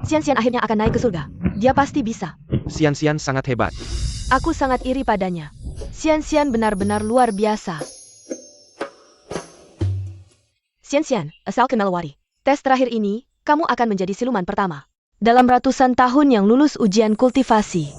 Xian akhirnya akan naik ke surga. Dia pasti bisa. Xian sangat hebat. Aku sangat iri padanya. Xian benar-benar luar biasa. Xian, asal Kemelwari. Tes terakhir ini, kamu akan menjadi siluman pertama dalam ratusan tahun yang lulus ujian kultivasi.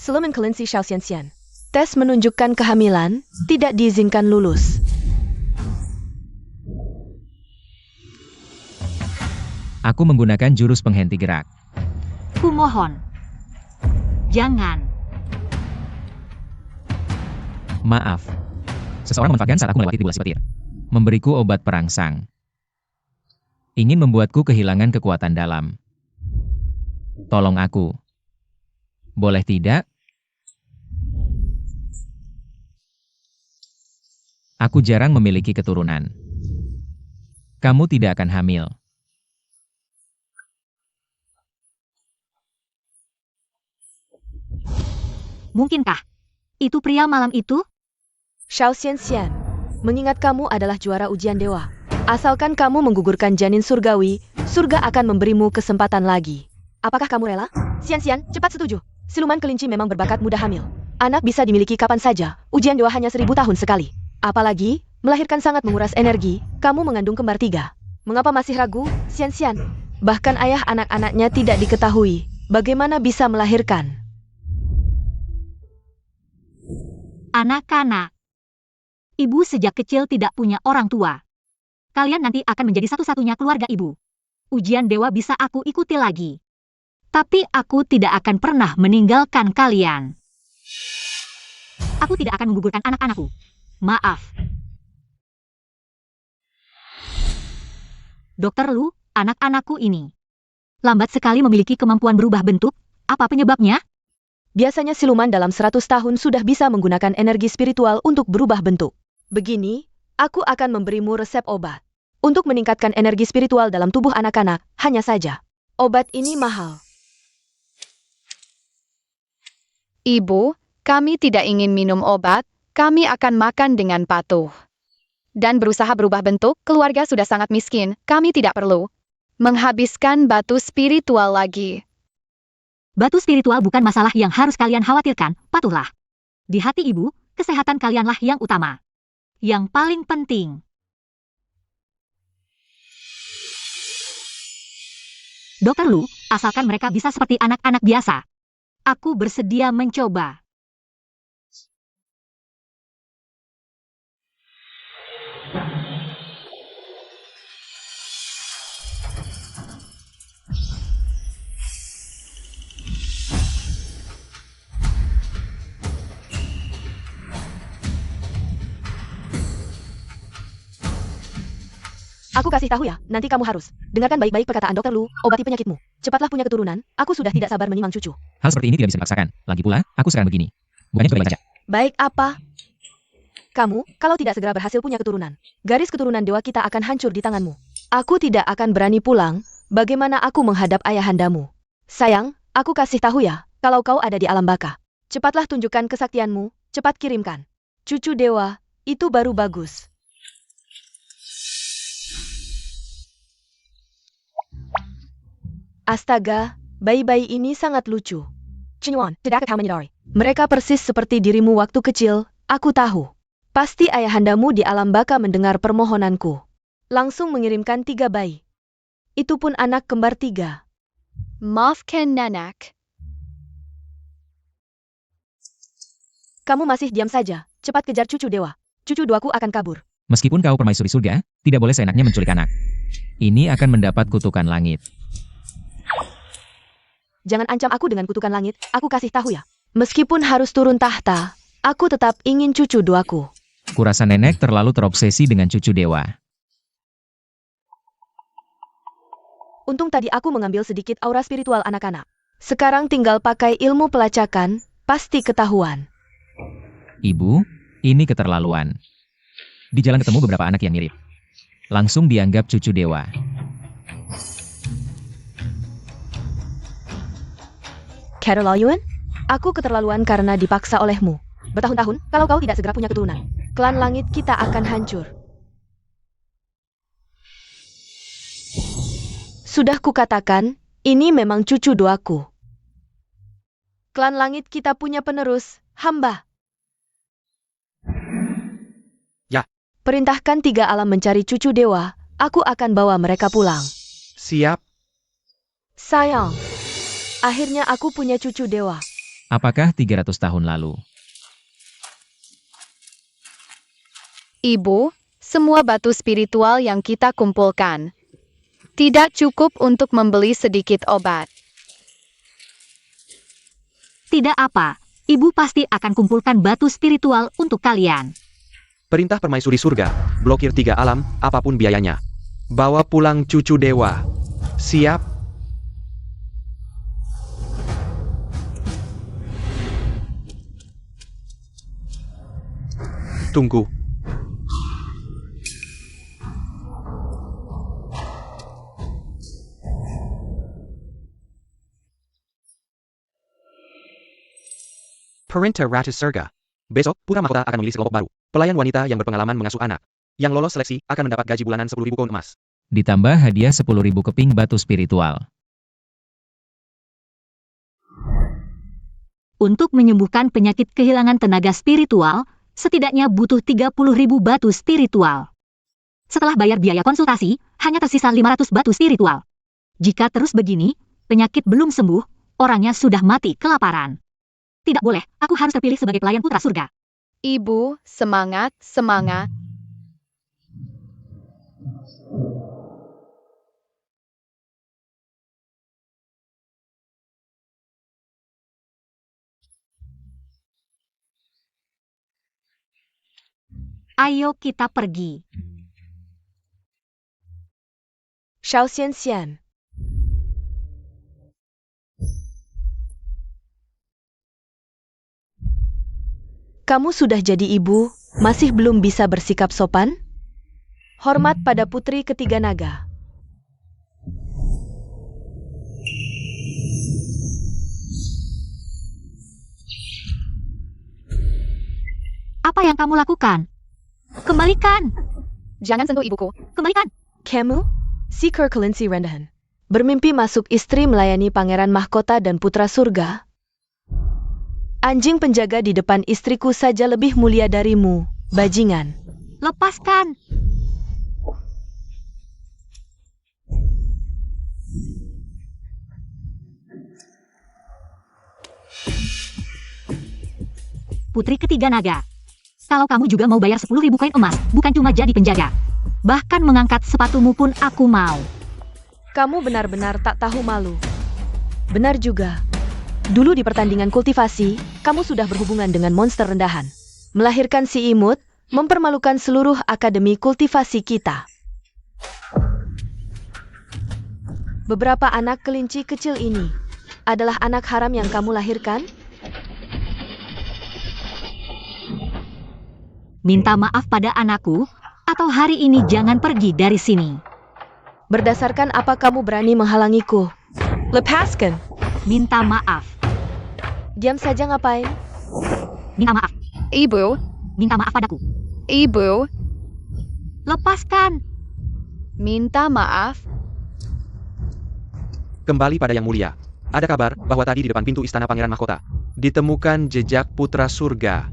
Siluman kelinci Xiao Xian. Tes menunjukkan kehamilan, tidak diizinkan lulus. Aku menggunakan jurus penghenti gerak. Kumohon. Jangan. Maaf. Seseorang memanfaatkan saat aku melewati tribulasi petir. Memberiku obat perangsang. Ingin membuatku kehilangan kekuatan dalam. Tolong aku. Boleh tidak? Aku jarang memiliki keturunan. Kamu tidak akan hamil. Mungkinkah? Itu pria malam itu? Xiao Xian, mengingat kamu adalah juara ujian dewa. Asalkan kamu menggugurkan janin surgawi, surga akan memberimu kesempatan lagi. Apakah kamu rela? Xian, cepat setuju. Siluman kelinci memang berbakat mudah hamil. Anak bisa dimiliki kapan saja, ujian dewa hanya 1000 tahun sekali. Apalagi, melahirkan sangat menguras energi, kamu mengandung kembar 3. Mengapa masih ragu, Xian? Bahkan ayah anak-anaknya tidak diketahui. Bagaimana bisa melahirkan? Anak-anak. Ibu sejak kecil tidak punya orang tua. Kalian nanti akan menjadi satu-satunya keluarga ibu. Ujian dewa bisa aku ikuti lagi. Tapi aku tidak akan pernah meninggalkan kalian. Aku tidak akan menggugurkan anak-anakku. Maaf. Dokter Lu, anak-anakku ini lambat sekali memiliki kemampuan berubah bentuk. Apa penyebabnya? Biasanya siluman dalam 100 tahun sudah bisa menggunakan energi spiritual untuk berubah bentuk. Begini, aku akan memberimu resep obat. Untuk meningkatkan energi spiritual dalam tubuh anak-anak, hanya saja. Obat ini mahal. Ibu, kami tidak ingin minum obat, kami akan makan dengan patuh. Dan berusaha berubah bentuk, keluarga sudah sangat miskin, kami tidak perlu menghabiskan batu spiritual lagi. Batu spiritual bukan masalah yang harus kalian khawatirkan, patuhlah. Di hati ibu, kesehatan kalianlah yang utama. Yang paling penting. Dokter Lu, asalkan mereka bisa seperti anak-anak biasa. Aku bersedia mencoba. Aku kasih tahu ya, nanti kamu harus dengarkan baik-baik perkataan Dokter Lu, obati penyakitmu. Cepatlah punya keturunan, aku sudah tidak sabar menimang cucu. Hal seperti ini tidak bisa dipaksakan. Lagi pula, aku sekarang begini. Bukannya juga baik saja. Baik apa? Kamu, kalau tidak segera berhasil punya keturunan, garis keturunan dewa kita akan hancur di tanganmu. Aku tidak akan berani pulang, bagaimana aku menghadap ayahandamu. Sayang, aku kasih tahu ya, kalau kau ada di alam baka. Cepatlah tunjukkan kesaktianmu, cepat kirimkan. Cucu dewa, itu baru bagus. Astaga, bayi-bayi ini sangat lucu. Cinyuan, tidak akan menyadari. Mereka persis seperti dirimu waktu kecil, aku tahu. Pasti ayahandamu di alam baka mendengar permohonanku. Langsung mengirimkan 3 bayi. Itu pun anak kembar 3. Maafkan Nanak. Kamu masih diam saja, cepat kejar cucu dewa. Cucu duaku akan kabur. Meskipun kau permaisuri surga, tidak boleh seenaknya menculik anak. Ini akan mendapat kutukan langit. Jangan ancam aku dengan kutukan langit, aku kasih tahu ya. Meskipun harus turun tahta, aku tetap ingin cucu duaku. Kurasa nenek terlalu terobsesi dengan cucu dewa. Untung tadi aku mengambil sedikit aura spiritual anak-anak. Sekarang tinggal pakai ilmu pelacakan, pasti ketahuan. Ibu, ini keterlaluan. Di jalan ketemu beberapa anak yang mirip. langsung dianggap cucu dewa. Keterlaluan? Aku keterlaluan karena dipaksa olehmu. Bertahun-tahun, kalau kau tidak segera punya keturunan, klan langit kita akan hancur. Sudah kukatakan, ini memang cucu doaku. Klan langit kita punya penerus, hamba. Ya. Perintahkan 3 alam mencari cucu dewa, aku akan bawa mereka pulang. Siap. Sayang, akhirnya aku punya cucu dewa. Apakah 300 tahun lalu? Ibu, semua batu spiritual yang kita kumpulkan tidak cukup untuk membeli sedikit obat. Tidak apa, ibu pasti akan kumpulkan batu spiritual untuk kalian. Perintah permaisuri surga, blokir 3 alam, apapun biayanya. Bawa pulang cucu dewa. Siap. Tunggu. Perintah Ratu Surga. Besok, Putra Mahkota akan memilih sekelompok baru. Pelayan wanita yang berpengalaman mengasuh anak. Yang lolos seleksi akan mendapat gaji bulanan 10.000 koin emas. Ditambah hadiah 10.000 keping batu spiritual. Untuk menyembuhkan penyakit kehilangan tenaga spiritual, setidaknya butuh 30.000 batu spiritual. Setelah bayar biaya konsultasi, hanya tersisa 500 batu spiritual. Jika terus begini, penyakit belum sembuh, orangnya sudah mati kelaparan. Tidak boleh, aku harus terpilih sebagai pelayan putra surga. Ibu, semangat, semangat. Ayo kita pergi. Xiao Xian. Kamu sudah jadi ibu, masih belum bisa bersikap sopan? Hormat pada putri ketiga naga. Apa yang kamu lakukan? Kembalikan! Jangan sentuh ibuku. Kembalikan! Kamu, Seeker kelinci rendahan. Bermimpi masuk istri melayani pangeran mahkota dan putra surga. Anjing penjaga di depan istriku saja lebih mulia darimu, bajingan. Lepaskan! Putri ketiga naga. Kalau kamu juga mau bayar 10.000 koin emas, bukan cuma jadi penjaga. Bahkan mengangkat sepatumu pun aku mau. Kamu benar-benar tak tahu malu. Benar juga. Dulu di pertandingan kultivasi, kamu sudah berhubungan dengan monster rendahan. Melahirkan si imut, mempermalukan seluruh akademi kultivasi kita. Beberapa anak kelinci kecil ini adalah anak haram yang kamu lahirkan? Minta maaf pada anakku, atau hari ini jangan pergi dari sini. Berdasarkan apa kamu berani menghalangiku? Lepaskan. Minta maaf. Diam saja ngapain? Minta maaf. Ibu, Minta maaf padaku. ibu, Lepaskan. minta maaf. Kembali pada yang mulia. Ada kabar bahwa tadi di depan pintu istana pangeran mahkota ditemukan jejak putra surga.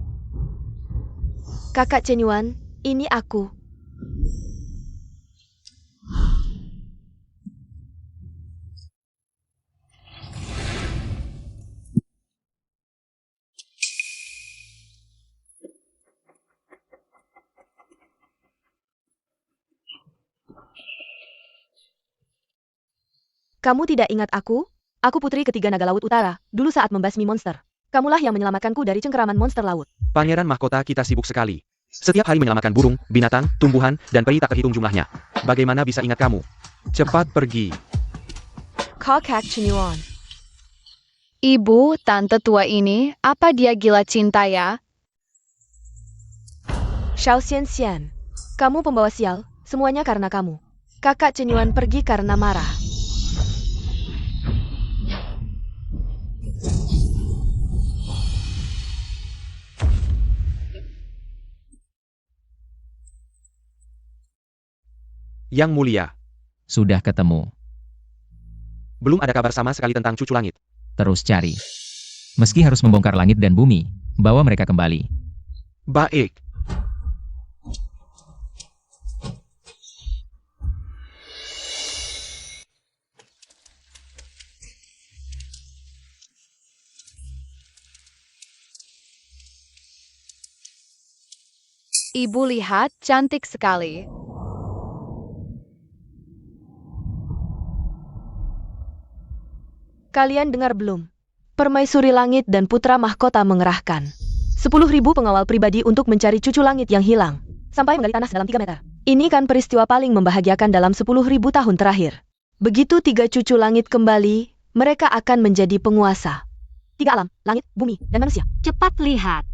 Kakak Cenyuan, ini aku. Kamu tidak ingat aku? Aku putri ketiga naga laut utara, dulu saat membasmi monster. Kamulah yang menyelamatkanku dari cengkeraman monster laut. Pangeran mahkota kita sibuk sekali. Setiap hari menyelamatkan burung, binatang, tumbuhan, dan peri tak terhitung jumlahnya. Bagaimana bisa ingat kamu? Cepat pergi. Kakak Cenyuan. Ibu, tante tua ini, apa dia gila cinta ya? Xiao Xian. Kamu pembawa sial, Semuanya karena kamu. Kakak Cenyuan pergi karena marah. Yang Mulia, Sudah ketemu. belum ada kabar sama sekali tentang cucu langit. Terus cari. Meski harus membongkar langit dan bumi, bawa mereka kembali. Baik. Ibu lihat, cantik sekali. Kalian dengar belum? Permaisuri Langit dan Putra Mahkota mengerahkan 10.000 pengawal pribadi untuk mencari cucu langit yang hilang, sampai menggali tanah sedalam 3 meter. Ini kan peristiwa paling membahagiakan dalam 10.000 tahun terakhir. Begitu 3 cucu langit kembali, mereka akan menjadi penguasa 3 alam, langit, bumi, dan manusia. Cepat lihat.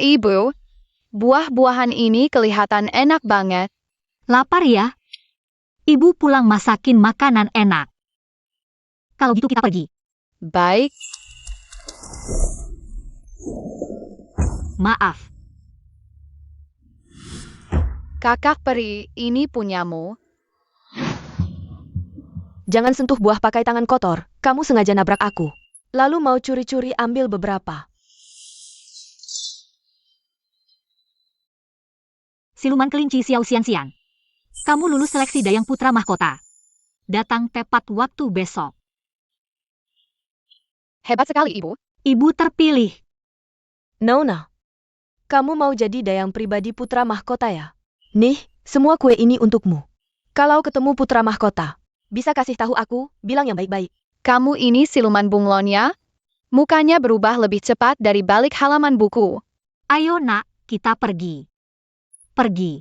Ibu, buah-buahan ini kelihatan enak banget. Lapar ya? Ibu pulang masakin makanan enak. Kalau gitu kita pergi. Baik, Maaf. kakak peri, ini punyamu. Jangan sentuh buah pakai tangan kotor, kamu sengaja nabrak aku. Lalu mau curi-curi ambil beberapa. Siluman kelinci Xiao Xianxian. Kamu lulus seleksi Dayang Putra Mahkota. Datang tepat waktu besok. Hebat sekali, Ibu. Ibu terpilih. Nona, kamu mau jadi dayang pribadi Putra Mahkota ya? Nih, semua kue ini untukmu. Kalau ketemu Putra Mahkota, bisa kasih tahu aku, bilang yang baik-baik. Kamu ini siluman bunglon ya? Mukanya berubah lebih cepat dari balik halaman buku. Ayo nak, kita pergi. Pergi.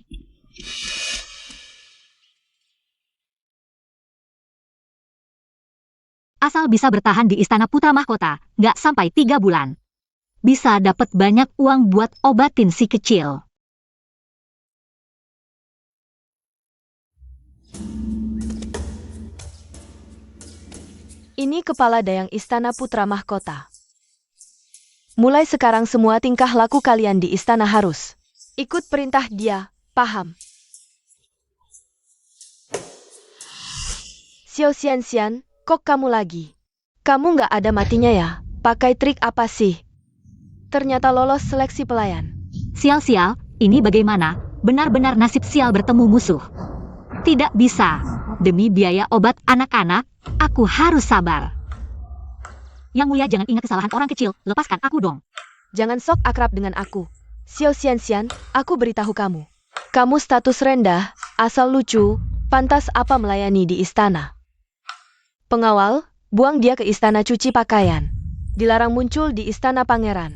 Asal bisa bertahan di Istana Putra Mahkota, nggak sampai 3 bulan. Bisa dapat banyak uang buat obatin si kecil. Ini kepala dayang Istana Putra Mahkota. Mulai sekarang semua tingkah laku kalian di istana harus ikut perintah dia, paham? Xiao Xianxian, kok kamu lagi? Kamu nggak ada matinya ya? Pakai trik apa sih? Ternyata lolos seleksi pelayan. Sial-sial, ini bagaimana? Benar-benar nasib sial bertemu musuh. Tidak bisa. Demi biaya obat anak-anak, aku harus sabar. Yang Mulia jangan ingat kesalahan orang kecil, lepaskan aku dong. Jangan sok akrab dengan aku. Xiao Xianxian, aku beritahu kamu. Kamu status rendah, asal lucu, pantas apa melayani di istana. Pengawal, buang dia ke istana cuci pakaian. Dilarang muncul di istana pangeran.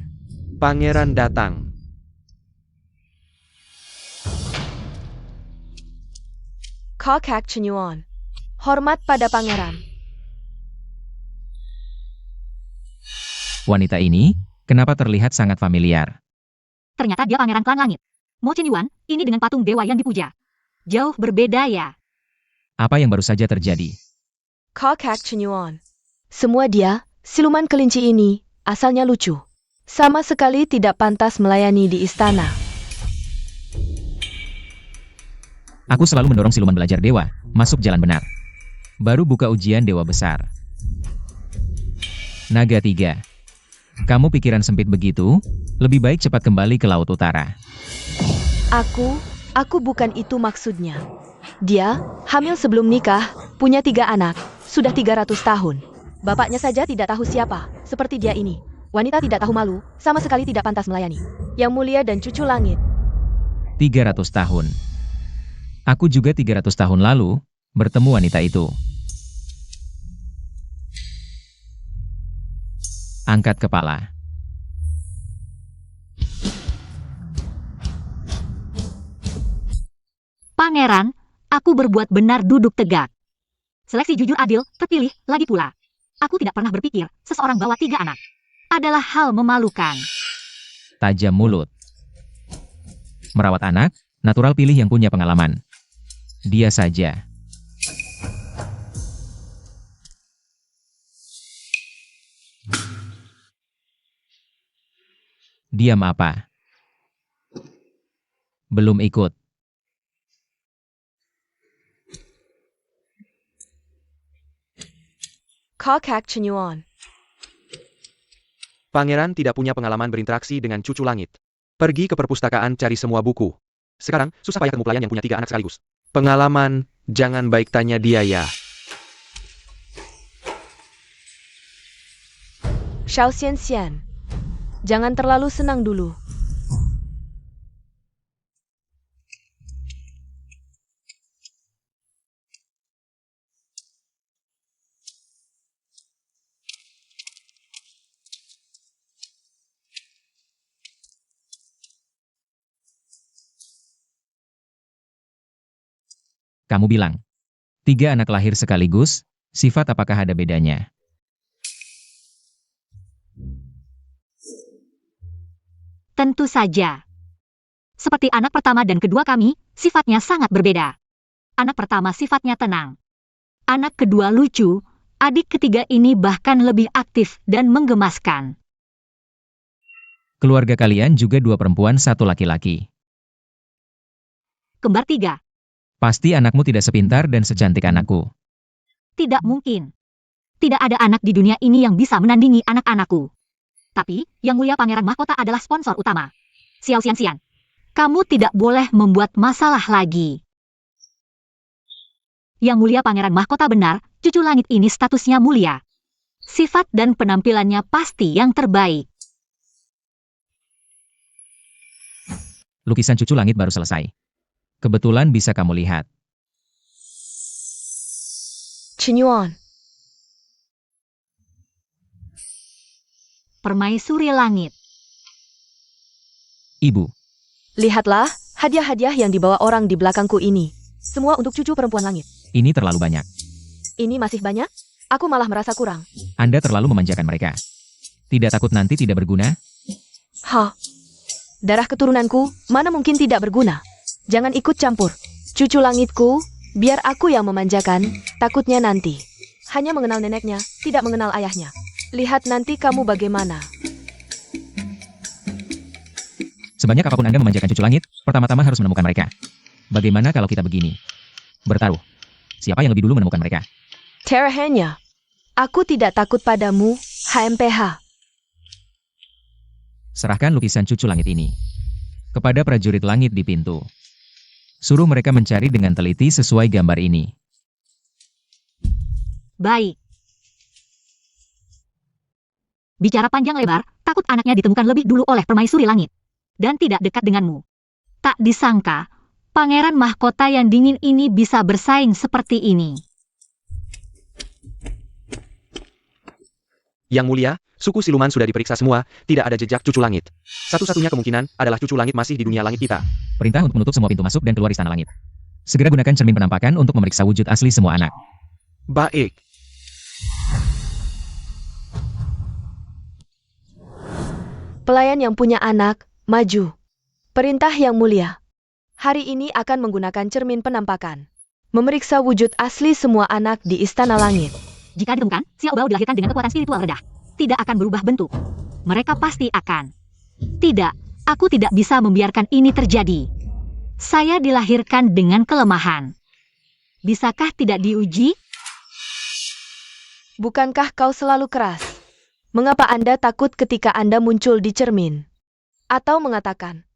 Pangeran datang. Kakak Cenyuan. Hormat pada pangeran. Wanita ini, kenapa terlihat sangat familiar? Ternyata dia pangeran klan langit. Mo Chen-yuan, ini dengan patung dewa yang dipuja. Jauh berbeda ya. Apa yang baru saja terjadi? Kakak Cenyuan. Semua dia, siluman kelinci ini, asalnya lucu. Sama sekali tidak pantas melayani di istana. Aku selalu mendorong siluman belajar dewa, masuk jalan benar. Baru buka ujian dewa besar. Naga 3. Kamu pikiran sempit begitu? Lebih baik cepat kembali ke Laut Utara. Aku bukan itu maksudnya. Dia, hamil sebelum nikah, punya 3 anak, sudah 300 tahun. Bapaknya saja tidak tahu siapa, seperti dia ini. Wanita tidak tahu malu, sama sekali tidak pantas melayani. Yang Mulia dan cucu langit. 300 tahun. Aku juga 300 tahun lalu, bertemu wanita itu. Angkat kepala. Pangeran, aku berbuat benar duduk tegak. Seleksi jujur adil, terpilih, lagi pula. Aku tidak pernah berpikir seseorang bawa 3 anak. Adalah hal memalukan. Tajam mulut. Merawat anak, natural pilih yang punya pengalaman. Dia saja. Diam apa? Belum ikut. Kokak Chenyuan. Pangeran tidak punya pengalaman berinteraksi dengan cucu langit. Pergi ke perpustakaan cari semua buku. Sekarang, susah payah ketemu pelayan yang punya 3 anak sekaligus. Pengalaman, jangan baik tanya dia ya. Xiao Xian. Jangan terlalu senang dulu. Kamu bilang. 3 anak lahir sekaligus, sifat apakah ada bedanya? Tentu saja. Seperti anak pertama dan kedua kami, sifatnya sangat berbeda. Anak pertama sifatnya tenang. Anak kedua lucu, adik ketiga ini bahkan lebih aktif dan menggemaskan. Keluarga kalian juga 2 perempuan 1 laki-laki. Kembar 3. Pasti anakmu tidak sepintar dan secantik anakku. Tidak mungkin. Tidak ada anak di dunia ini yang bisa menandingi anak-anakku. Tapi, Yang Mulia Pangeran Mahkota adalah sponsor utama. Xiao Xian, kamu tidak boleh membuat masalah lagi. Yang Mulia Pangeran Mahkota benar, cucu langit ini statusnya mulia. Sifat dan penampilannya pasti yang terbaik. Lukisan cucu langit baru selesai. Kebetulan bisa kamu lihat. Chenyuan. Permaisuri langit. Ibu, Lihatlah, hadiah-hadiah yang dibawa orang di belakangku ini. Semua untuk cucu perempuan langit. ini terlalu banyak. Ini masih banyak? Aku malah merasa kurang. Anda terlalu memanjakan mereka. Tidak takut nanti tidak berguna? Hah? Darah keturunanku, mana mungkin tidak berguna? Jangan ikut campur. Cucu langitku, biar aku yang memanjakan, takutnya nanti. Hanya mengenal neneknya, tidak mengenal ayahnya. Lihat nanti kamu bagaimana. Sebanyak apapun Anda memanjakan cucu langit, pertama-tama harus menemukan mereka. Bagaimana kalau kita begini? Bertaruh. Siapa yang lebih dulu menemukan mereka? Terahnya. Aku tidak takut padamu, HMPH. Serahkan lukisan cucu langit ini kepada prajurit langit di pintu. Suruh mereka mencari dengan teliti sesuai gambar ini. Baik. Bicara panjang lebar, takut anaknya ditemukan lebih dulu oleh permaisuri langit. Dan tidak dekat denganmu. Tak disangka, pangeran mahkota yang dingin ini bisa bersaing seperti ini. Yang Mulia, suku siluman sudah diperiksa semua, tidak ada jejak cucu langit. Satu-satunya kemungkinan adalah cucu langit masih di dunia langit kita. Perintah untuk menutup semua pintu masuk dan keluar istana langit. Segera gunakan cermin penampakan untuk memeriksa wujud asli semua anak. Baik. Pelayan yang punya anak, maju. Perintah Yang Mulia. Hari ini akan menggunakan cermin penampakan. Memeriksa wujud asli semua anak di Istana Langit. Jika ditemukan, Xiao Bao dilahirkan dengan kekuatan spiritual rendah. Tidak akan berubah bentuk. Mereka pasti akan. Tidak, aku tidak bisa membiarkan ini terjadi. Saya dilahirkan dengan kelemahan. Bisakah tidak diuji? Bukankah kau selalu keras? Mengapa Anda takut ketika Anda muncul di cermin? Atau mengatakan,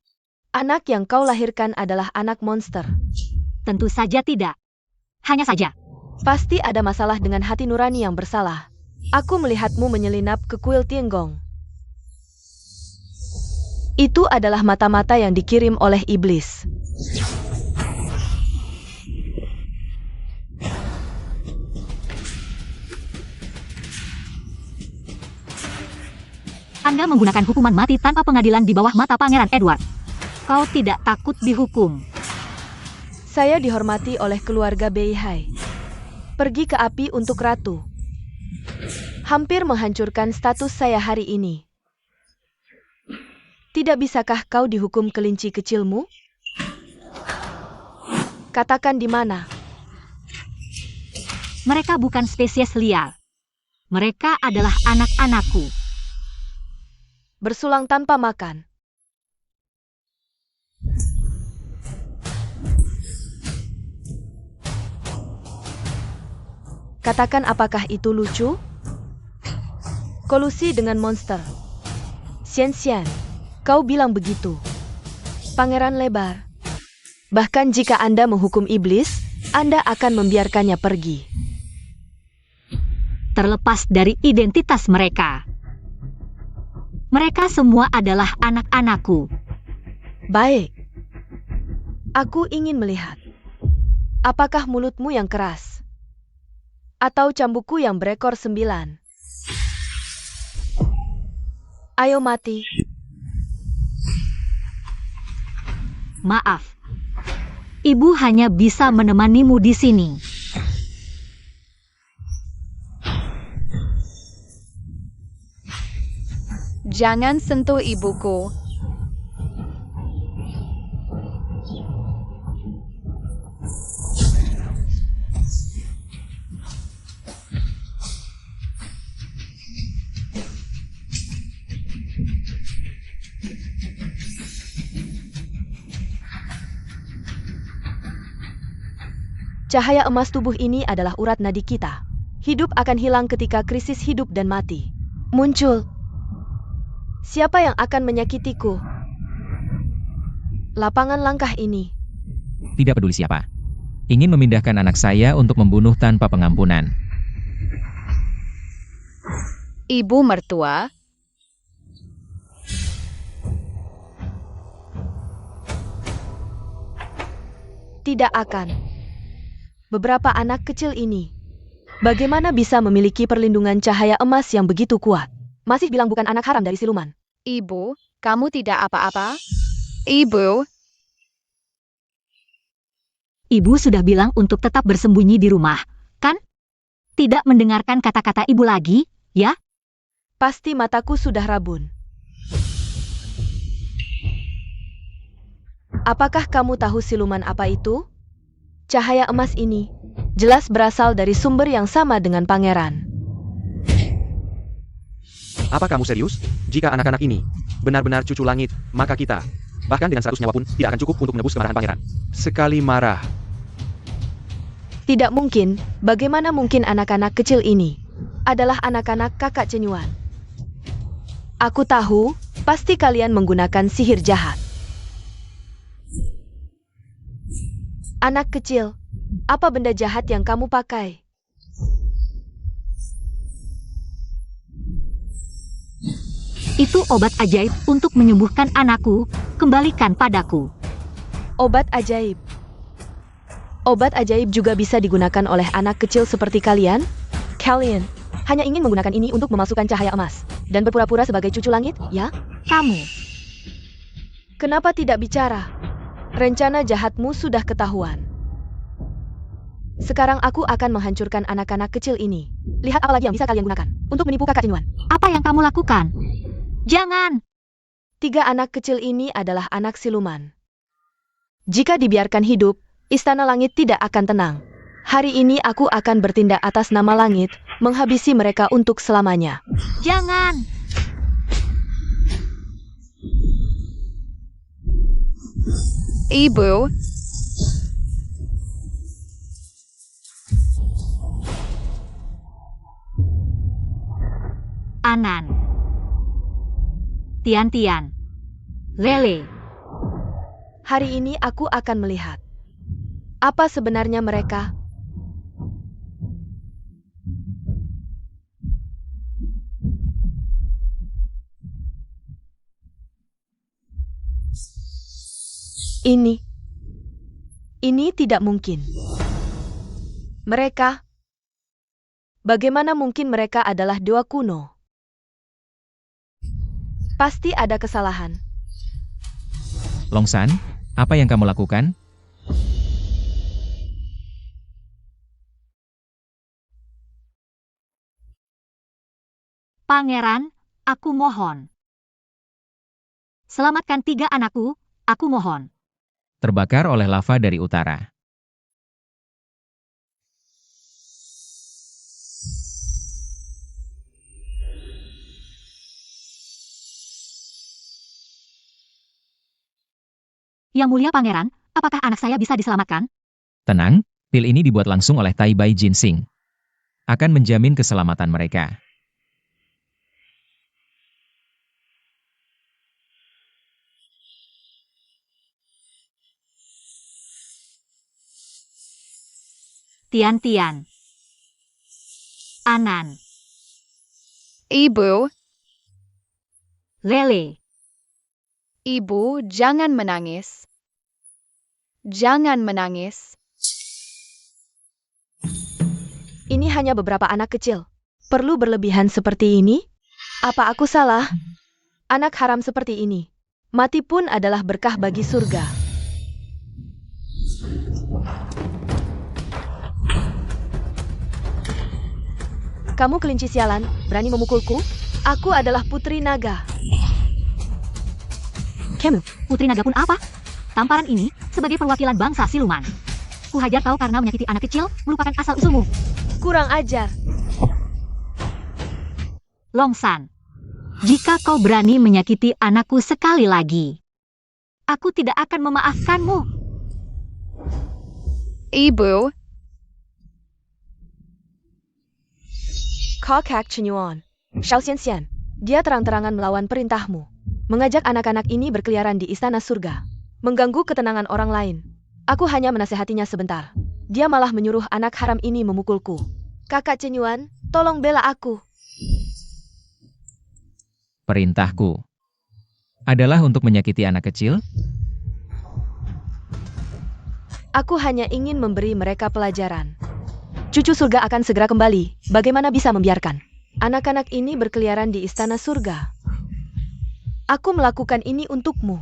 anak yang kau lahirkan adalah anak monster? Tentu saja tidak. Hanya saja. Pasti ada masalah dengan hati nurani yang bersalah. Aku melihatmu menyelinap ke kuil Tianggong. Itu adalah mata-mata yang dikirim oleh iblis. Anda menggunakan hukuman mati tanpa pengadilan di bawah mata Pangeran Edward. Kau tidak takut dihukum. Saya dihormati oleh keluarga Beihai. Pergi ke api untuk ratu. Hampir menghancurkan status saya hari ini. Tidak bisakah kau dihukum kelinci kecilmu? Katakan di mana. Mereka bukan spesies liar. Mereka adalah anak-anakku. Bersulang tanpa makan. Katakan apakah itu lucu? Kolusi dengan monster. Xian, kau bilang begitu. Pangeran lebar. Bahkan jika Anda menghukum iblis, Anda akan membiarkannya pergi. Terlepas dari identitas mereka. Mereka semua adalah anak-anakku. Baik. Aku ingin melihat. Apakah mulutmu yang keras? Atau cambukku yang berekor 9? Ayo mati. Maaf. Ibu hanya bisa menemanimu di sini. Jangan sentuh ibuku. Cahaya emas tubuh ini adalah urat nadi kita. Hidup akan hilang ketika krisis hidup dan mati muncul. Siapa yang akan menyakitiku? Lapangan langkah ini. Tidak peduli siapa. Ingin memindahkan anak saya untuk membunuh tanpa pengampunan. Ibu mertua, Tidak akan. Beberapa anak kecil ini. Bagaimana bisa memiliki perlindungan cahaya emas yang begitu kuat? Masih bilang bukan anak haram dari siluman. ibu, kamu tidak apa-apa? Ibu, Ibu sudah bilang untuk tetap bersembunyi di rumah, kan? Tidak mendengarkan kata-kata ibu lagi, ya? Pasti mataku sudah rabun. Apakah kamu tahu siluman apa itu? Cahaya emas ini jelas berasal dari sumber yang sama dengan pangeran. Apa kamu serius? Jika anak-anak ini benar-benar cucu langit, maka kita, bahkan dengan 100 nyawa pun, tidak akan cukup untuk menebus kemarahan pangeran. Sekali marah. Tidak mungkin, bagaimana mungkin anak-anak kecil ini adalah anak-anak kakak Cenyuan? Aku tahu, pasti kalian menggunakan sihir jahat. Anak kecil, apa benda jahat yang kamu pakai? Itu obat ajaib untuk menyembuhkan anakku, kembalikan padaku. Obat ajaib. Obat ajaib juga bisa digunakan oleh anak kecil seperti kalian? Kalian hanya ingin menggunakan ini untuk memasukkan cahaya emas dan berpura-pura sebagai cucu langit, ya? Kamu, Kenapa tidak bicara? Rencana jahatmu sudah ketahuan. Sekarang aku akan menghancurkan anak-anak kecil ini. Lihat apa lagi yang bisa kalian gunakan untuk menipu kakak Cenyuan. apa yang kamu lakukan? Jangan! 3 anak kecil ini adalah anak siluman. Jika dibiarkan hidup, Istana Langit tidak akan tenang. Hari ini aku akan bertindak atas nama langit, menghabisi mereka untuk selamanya. Jangan! ibu, Anan. Tian-Tian. Lele. Hari ini aku akan melihat apa sebenarnya mereka. Ini tidak mungkin. Mereka, bagaimana mungkin mereka adalah dewa kuno? Pasti ada kesalahan. Longsan, apa yang kamu lakukan? Pangeran, aku mohon. Selamatkan 3 anakku, aku mohon. Terbakar oleh lava dari utara. Yang mulia pangeran, apakah anak saya bisa diselamatkan? Tenang, pil ini dibuat langsung oleh Tai Bai Jinsing. Akan menjamin keselamatan mereka. Tian-Tian. Anan. Ibu, Lele. Ibu, jangan menangis. Jangan menangis. Ini hanya beberapa anak kecil. Perlu berlebihan seperti ini? Apa aku salah? Anak haram seperti ini. Mati pun adalah berkah bagi surga. Kamu kelinci sialan, berani memukulku? Aku adalah Putri Naga. Kemu, Putri Naga pun apa? Tamparan ini, sebagai perwakilan bangsa siluman. Kuhajar kau karena menyakiti anak kecil, melupakan asal-usulmu. Kurang ajar. Longsan. Jika kau berani menyakiti anakku sekali lagi, aku tidak akan memaafkanmu. Ibu, Kokak Chenyuan. Xiao Xianxian. Dia terang-terangan melawan perintahmu. Mengajak anak-anak ini berkeliaran di istana surga. Mengganggu ketenangan orang lain. Aku hanya menasehatinya sebentar. Dia malah menyuruh anak haram ini memukulku. Kakak Chenyuan, tolong bela aku. Perintahku adalah untuk menyakiti anak kecil? Aku hanya ingin memberi mereka pelajaran. Cucu surga akan segera kembali, bagaimana bisa membiarkan anak-anak ini berkeliaran di istana surga? Aku melakukan ini untukmu.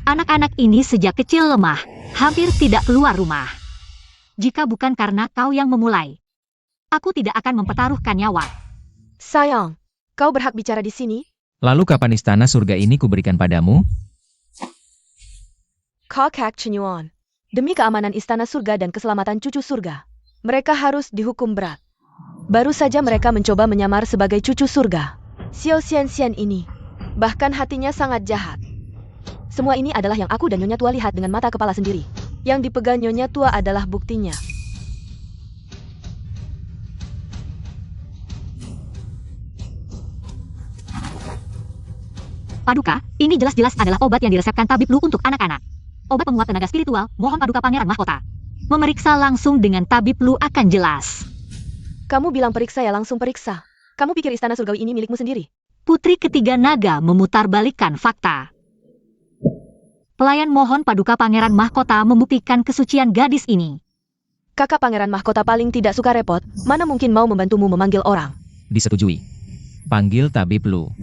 Anak-anak ini sejak kecil lemah, hampir tidak keluar rumah. Jika bukan karena kau yang memulai, aku tidak akan mempertaruhkan nyawa. Sayang, kau berhak bicara di sini. Lalu kapan istana surga ini kuberikan padamu? Kokak Chenyuan. Demi keamanan istana surga dan keselamatan cucu surga, mereka harus dihukum berat. Baru saja mereka mencoba menyamar sebagai cucu surga. Xiao Xianxian ini, bahkan hatinya sangat jahat. Semua ini adalah yang aku dan Nyonya Tua lihat dengan mata kepala sendiri. Yang dipegang Nyonya Tua adalah buktinya. Paduka, ini jelas-jelas adalah obat yang diresepkan tabib Lu untuk anak-anak. Obat penguat tenaga spiritual, mohon Paduka Pangeran Mahkota. Memeriksa langsung dengan tabib Lu akan jelas. Kamu bilang periksa ya, langsung periksa. Kamu pikir istana surgawi ini milikmu sendiri? Putri ketiga naga memutarbalikkan fakta. Pelayan mohon Paduka Pangeran Mahkota membuktikan kesucian gadis ini. Kakak Pangeran Mahkota paling tidak suka repot, mana mungkin mau membantumu memanggil orang. Disetujui. Panggil tabib Lu.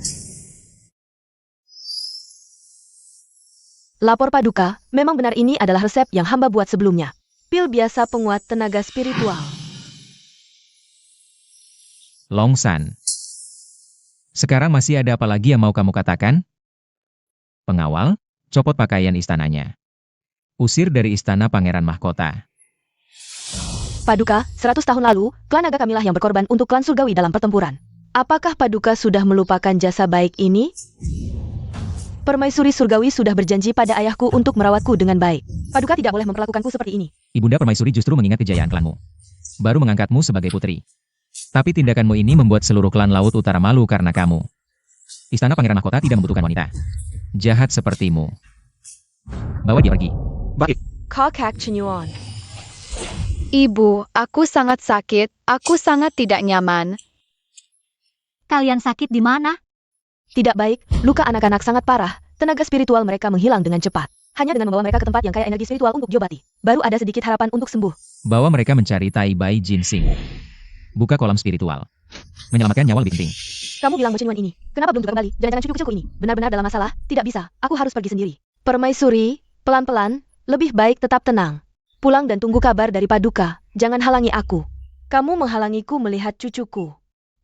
Lapor Paduka, memang benar ini adalah resep yang hamba buat sebelumnya. Pil biasa penguat tenaga spiritual. Longsan. Sekarang masih ada apa lagi yang mau kamu katakan? Pengawal, copot pakaian istananya. Usir dari istana Pangeran Mahkota. Paduka, 100 tahun lalu, klan naga kamilah yang berkorban untuk klan surgawi dalam pertempuran. Apakah Paduka sudah melupakan jasa baik ini? Permaisuri surgawi sudah berjanji pada ayahku untuk merawatku dengan baik. Paduka tidak boleh memperlakukanku seperti ini. Ibunda Permaisuri justru mengingat kejayaan klanmu. Baru mengangkatmu sebagai putri. Tapi tindakanmu ini membuat seluruh klan Laut Utara malu karena kamu. Istana Pangeran Mahkota tidak membutuhkan wanita jahat sepertimu. Bawa dia pergi. Baik. Kokak Chenyuan. Ibu, aku sangat sakit, aku sangat tidak nyaman. Kalian sakit di mana? Tidak baik, luka anak-anak sangat parah. Tenaga spiritual mereka menghilang dengan cepat. Hanya dengan membawa mereka ke tempat yang kaya energi spiritual untuk diobati, baru ada sedikit harapan untuk sembuh. Bawa mereka mencari Tai Bai Jinsing. Buka kolam spiritual. Menyelamatkan nyawa lebih penting. Kamu bilang Chenyuan ini, kenapa belum juga kembali? Jangan-jangan cucu kecilku ini benar-benar dalam masalah? Tidak bisa, aku harus pergi sendiri. Permaisuri, pelan-pelan, lebih baik tetap tenang. Pulang dan tunggu kabar dari Paduka, jangan halangi aku. Kamu menghalangiku melihat cucuku.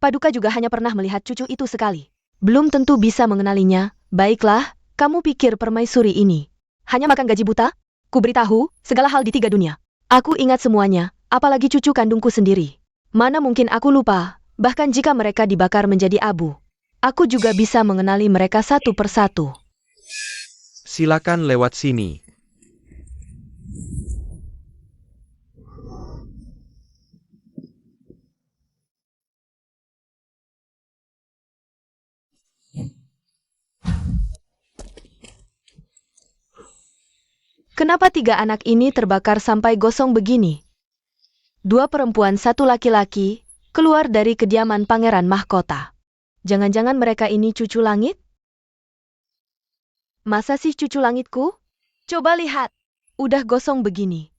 Paduka juga hanya pernah melihat cucu itu sekali. Belum tentu bisa mengenalinya. Baiklah, kamu pikir permaisuri ini hanya makan gaji buta? Kuberitahu, segala hal di 3 dunia. Aku ingat semuanya, apalagi cucu kandungku sendiri. Mana mungkin aku lupa, bahkan jika mereka dibakar menjadi abu. Aku juga bisa mengenali mereka satu persatu. Silakan lewat sini. Kenapa 3 anak ini terbakar sampai gosong begini? 2 perempuan 1 laki-laki keluar dari kediaman Pangeran Mahkota. Jangan-jangan mereka ini cucu langit? Masa sih cucu langitku? Coba lihat. Udah gosong begini.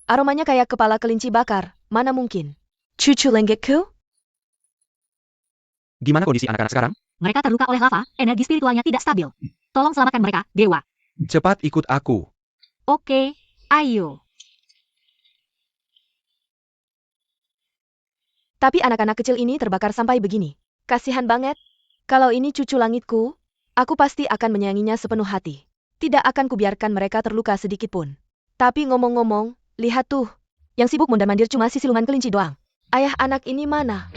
Aromanya kayak kepala kelinci bakar. Mana mungkin? Cucu langitku? Gimana kondisi anak-anak sekarang? Mereka terluka oleh lava, energi spiritualnya tidak stabil. Tolong selamatkan mereka, Dewa. Cepat ikut aku. Oke, ayo. Tapi anak-anak kecil ini terbakar sampai begini. Kasihan banget. Kalau ini cucu langitku, aku pasti akan menyayanginya sepenuh hati. Tidak akan kubiarkan mereka terluka sedikit pun. Tapi ngomong-ngomong, lihat tuh. Yang sibuk mondar-mandir cuma si siluman kelinci doang. Ayah anak ini mana?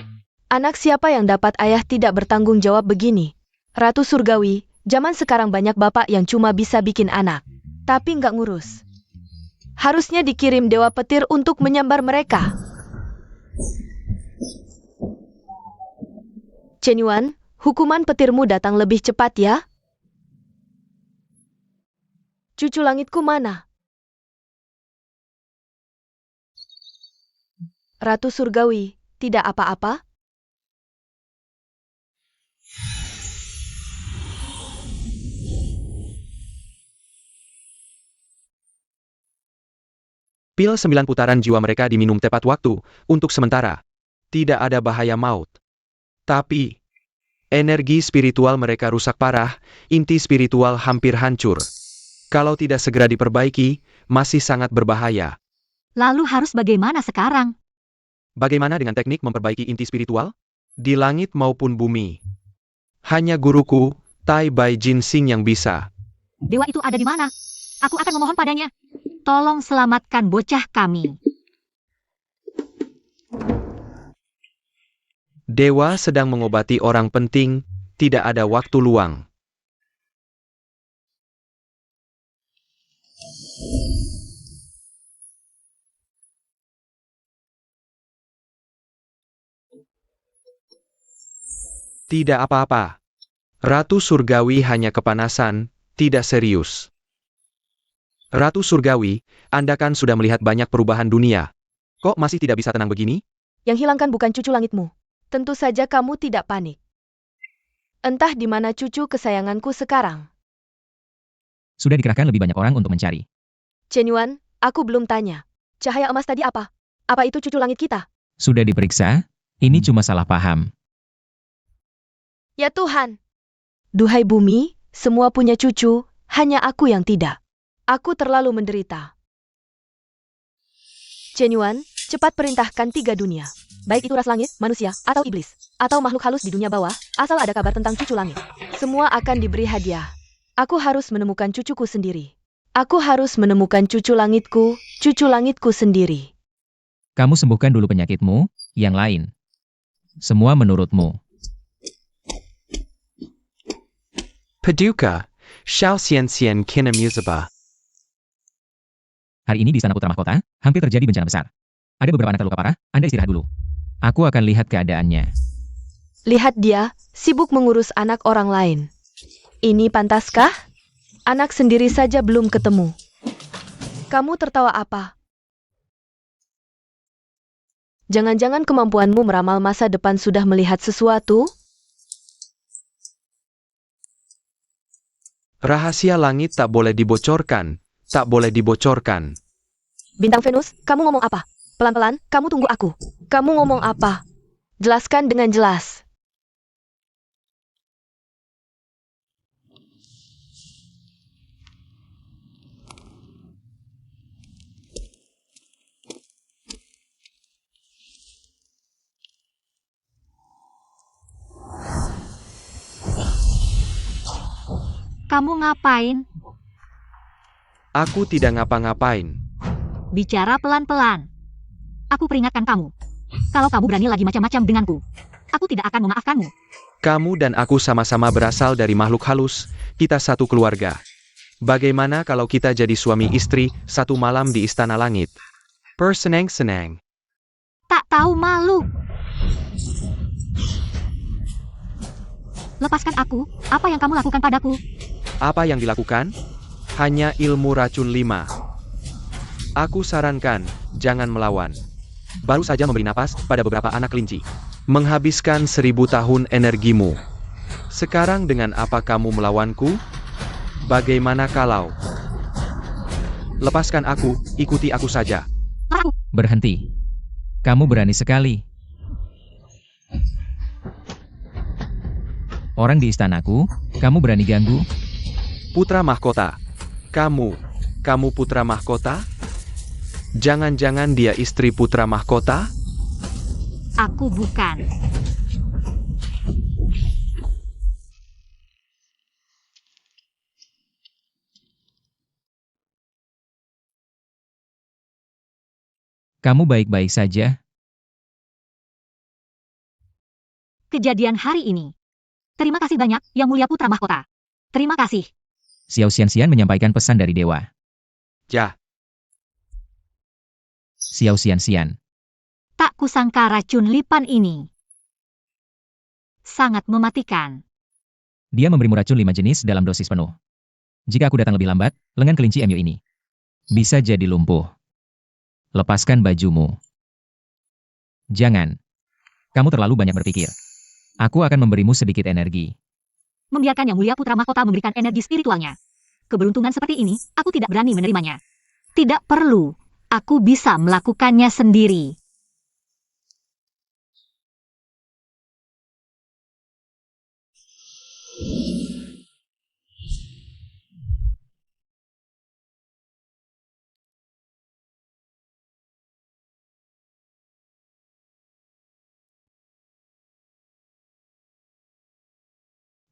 Anak siapa yang dapat ayah tidak bertanggung jawab begini? Ratu Surgawi, zaman sekarang banyak bapak yang cuma bisa bikin anak. Tapi nggak ngurus. Harusnya dikirim Dewa Petir untuk menyambar mereka. Chen Yuan, hukuman petirmu datang lebih cepat ya? Cucu langitku mana? Ratu Surgawi, tidak apa-apa? Pil 9 putaran jiwa mereka diminum tepat waktu, untuk sementara. Tidak ada bahaya maut. Tapi, energi spiritual mereka rusak parah, inti spiritual hampir hancur. Kalau tidak segera diperbaiki, masih sangat berbahaya. Lalu harus bagaimana sekarang? Bagaimana dengan teknik memperbaiki inti spiritual? Di langit maupun bumi. Hanya guruku, Tai Bai Jin Xing yang bisa. Dewa itu ada di mana? Aku akan memohon padanya. Tolong selamatkan bocah kami. Dewa sedang mengobati orang penting, tidak ada waktu luang. Tidak apa-apa. Ratu Surgawi hanya kepanasan, tidak serius. Ratu Surgawi, Anda kan sudah melihat banyak perubahan dunia. Kok masih tidak bisa tenang begini? Yang hilangkan bukan cucu langitmu. Tentu saja kamu tidak panik. Entah di mana cucu kesayanganku sekarang. Sudah dikerahkan lebih banyak orang untuk mencari. Chen Yuan, aku belum tanya. Cahaya emas tadi apa? Apa itu cucu langit kita? Sudah diperiksa? Ini cuma salah paham. Ya Tuhan. Duhai bumi, semua punya cucu, hanya aku yang tidak. Aku terlalu menderita. Chen Yuan, cepat perintahkan 3 dunia. Baik itu ras langit, manusia, atau iblis, atau makhluk halus di dunia bawah, asal ada kabar tentang cucu langit. Semua akan diberi hadiah. Aku harus menemukan cucuku sendiri. Aku harus menemukan cucu langitku sendiri. Kamu sembuhkan dulu penyakitmu, yang lain. Semua menurutmu. Paduka, Xiao Xian Xian Kina Musaba. Hari ini di Istana Putra Mahkota, hampir terjadi bencana besar. Ada beberapa anak terluka parah, Anda istirahat dulu. Aku akan lihat keadaannya. Lihat dia, sibuk mengurus anak orang lain. Ini pantaskah? Anak sendiri saja belum ketemu. Kamu tertawa apa? Jangan-jangan kemampuanmu meramal masa depan sudah melihat sesuatu? Rahasia langit tak boleh dibocorkan, tak boleh dibocorkan. Bintang Venus, kamu ngomong apa? Pelan-pelan, kamu tunggu aku. Kamu ngomong apa? Jelaskan dengan jelas. Kamu ngapain? Aku tidak ngapa-ngapain. Bicara pelan-pelan. Aku peringatkan kamu. Kalau kamu berani lagi macam-macam denganku, aku tidak akan memaafkanmu. Kamu dan aku sama-sama berasal dari makhluk halus, kita satu keluarga. Bagaimana kalau kita jadi suami istri satu malam di Istana Langit? Perseneng-seneng. Tak tahu malu. Lepaskan aku, apa yang kamu lakukan padaku? Apa yang dilakukan? Hanya ilmu racun 5. Aku sarankan, jangan melawan. Baru saja memberi napas pada beberapa anak kelinci. Menghabiskan 1000 tahun energimu. Sekarang dengan apa kamu melawanku? Bagaimana kalau? Lepaskan aku, ikuti aku saja. Berhenti. Kamu berani sekali. Orang di istanaku, kamu berani ganggu? Putra mahkota. Kamu putra mahkota? Jangan-jangan dia istri putra mahkota? Aku bukan. Kamu baik-baik saja? Kejadian hari ini. Terima kasih banyak, Yang Mulia Putra Mahkota. Terima kasih. Xiao Xianxian menyampaikan pesan dari dewa. Ya, Xiao Xianxian. Tak kusangka racun lipan ini sangat mematikan. Dia memberimu racun 5 jenis dalam dosis penuh. Jika aku datang lebih lambat, lengan kelinci Emyo ini bisa jadi lumpuh. Lepaskan bajumu. Jangan. Kamu terlalu banyak berpikir. Aku akan memberimu sedikit energi. Membiarkan Yang Mulia Putra Mahkota memberikan energi spiritualnya. Keberuntungan seperti ini, aku tidak berani menerimanya. Tidak perlu. Aku bisa melakukannya sendiri.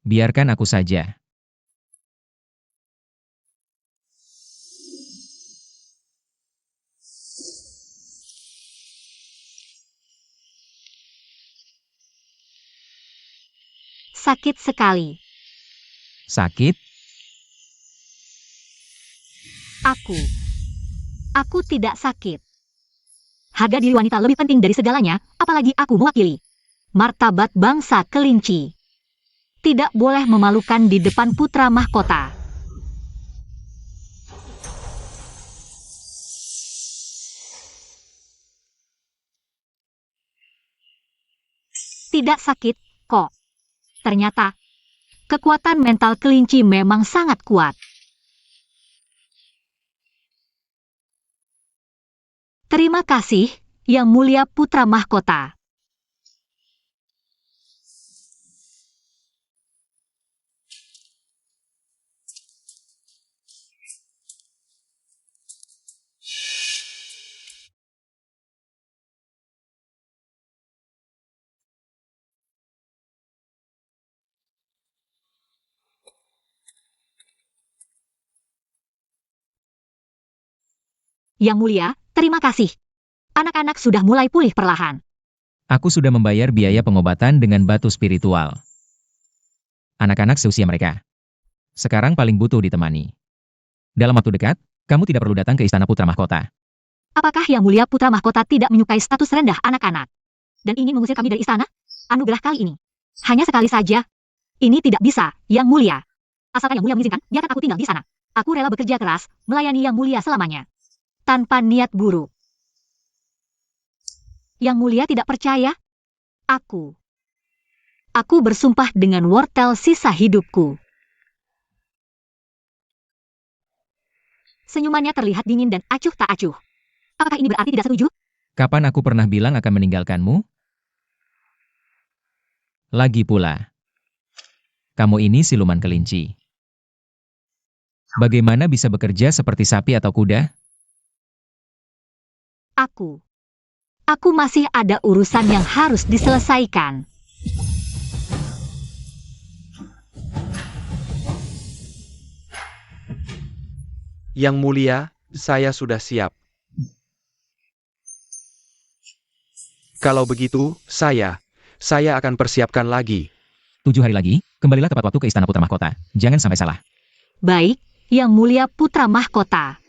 Biarkan aku saja. Sakit sekali. Sakit? Aku tidak sakit. Harga diri wanita lebih penting dari segalanya, apalagi aku mewakili martabat bangsa kelinci. Tidak boleh memalukan di depan putra mahkota. Tidak sakit, kok. Ternyata, kekuatan mental kelinci memang sangat kuat. Terima kasih, Yang Mulia Putra Mahkota. Yang Mulia, terima kasih. Anak-anak sudah mulai pulih perlahan. Aku sudah membayar biaya pengobatan dengan batu spiritual. Anak-anak seusia mereka sekarang paling butuh ditemani. Dalam waktu dekat, kamu tidak perlu datang ke Istana Putra Mahkota. Apakah Yang Mulia Putra Mahkota tidak menyukai status rendah anak-anak dan ingin mengusir kami dari istana? Anugerah kali ini hanya sekali saja. Ini tidak bisa, Yang Mulia. Asalkan Yang Mulia mengizinkan, biarkan aku tinggal di sana. Aku rela bekerja keras, melayani Yang Mulia selamanya. Tanpa niat buruk. Yang Mulia tidak percaya? Aku bersumpah dengan wortel sisa hidupku. Senyumannya terlihat dingin dan acuh tak acuh. Apakah ini berarti tidak setuju? Kapan aku pernah bilang akan meninggalkanmu? Lagi pula, kamu ini siluman kelinci. Bagaimana bisa bekerja seperti sapi atau kuda? Aku masih ada urusan yang harus diselesaikan. Yang mulia, saya sudah siap. Kalau begitu, saya akan persiapkan lagi. 7 hari lagi, kembalilah tepat waktu ke Istana Putra Mahkota. Jangan sampai salah. Baik, Yang Mulia Putra Mahkota.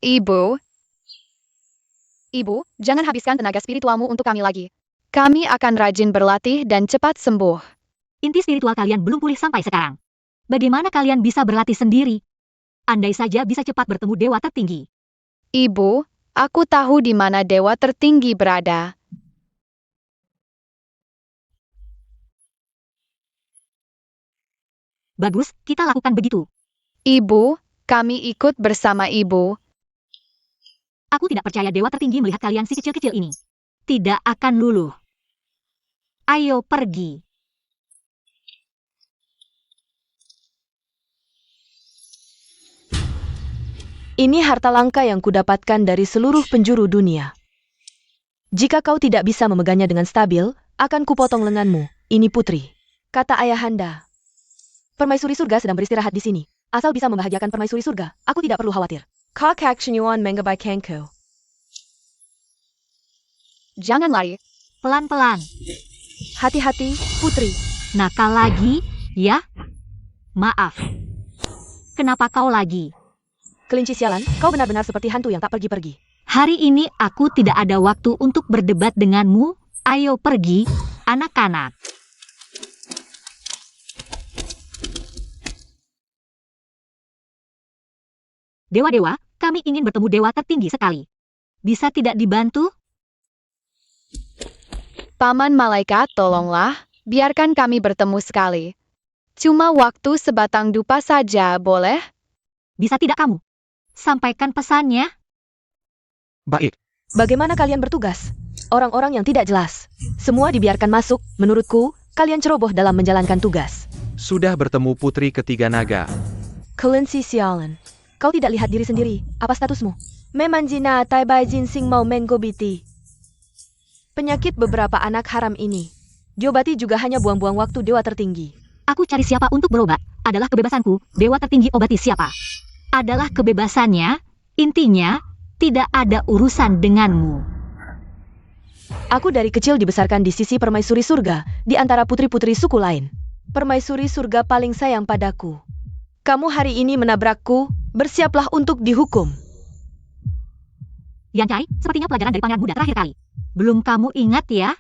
Ibu, jangan habiskan tenaga spiritualmu untuk kami lagi. Kami akan rajin berlatih dan cepat sembuh. Inti spiritual kalian belum pulih sampai sekarang. Bagaimana kalian bisa berlatih sendiri? Andai saja bisa cepat bertemu dewa tertinggi. Ibu, aku tahu di mana dewa tertinggi berada. Bagus, kita lakukan begitu. Ibu, kami ikut bersama ibu. Aku tidak percaya dewa tertinggi melihat kalian si kecil-kecil ini. Tidak akan luluh. Ayo pergi. Ini harta langka yang kudapatkan dari seluruh penjuru dunia. Jika kau tidak bisa memegangnya dengan stabil, akan kupotong lenganmu. Ini putri, kata ayahanda. Permaisuri surga sedang beristirahat di sini. Asal bisa membahagiakan permaisuri surga, aku tidak perlu khawatir. Kakak Chenyuan Mengabai Kenko. Jangan lari. Pelan-pelan. Hati-hati, putri. Nakal lagi, ya? Maaf. Kenapa kau lagi? Kelinci sialan, kau benar-benar seperti hantu yang tak pergi-pergi. Hari ini aku tidak ada waktu untuk berdebat denganmu. Ayo pergi, anak-anak. Dewa-dewa, kami ingin bertemu dewa tertinggi sekali. Bisa tidak dibantu? Paman Malaikat, tolonglah, biarkan kami bertemu sekali. Cuma waktu sebatang dupa saja, boleh? Bisa tidak kamu? Sampaikan pesannya. Baik, Bagaimana kalian bertugas? Orang-orang yang tidak jelas. Semua dibiarkan masuk, menurutku, kalian ceroboh dalam menjalankan tugas. sudah bertemu putri ketiga naga. Kelinci sialan. Kau tidak lihat diri sendiri. Apa statusmu? Memanjina taibai jinsing mau menggobiti. Penyakit beberapa anak haram ini. Diobati juga hanya buang-buang waktu dewa tertinggi. Aku cari siapa untuk berobat. Adalah kebebasanku. Dewa tertinggi obati siapa? Adalah kebebasannya. Intinya, tidak ada urusan denganmu. Aku dari kecil dibesarkan di sisi permaisuri surga, di antara putri-putri suku lain. Permaisuri surga paling sayang padaku. Kamu hari ini menabrakku, bersiaplah untuk dihukum. Yang Cai, sepertinya pelajaran dari pangeran muda terakhir kali. Belum kamu ingat ya?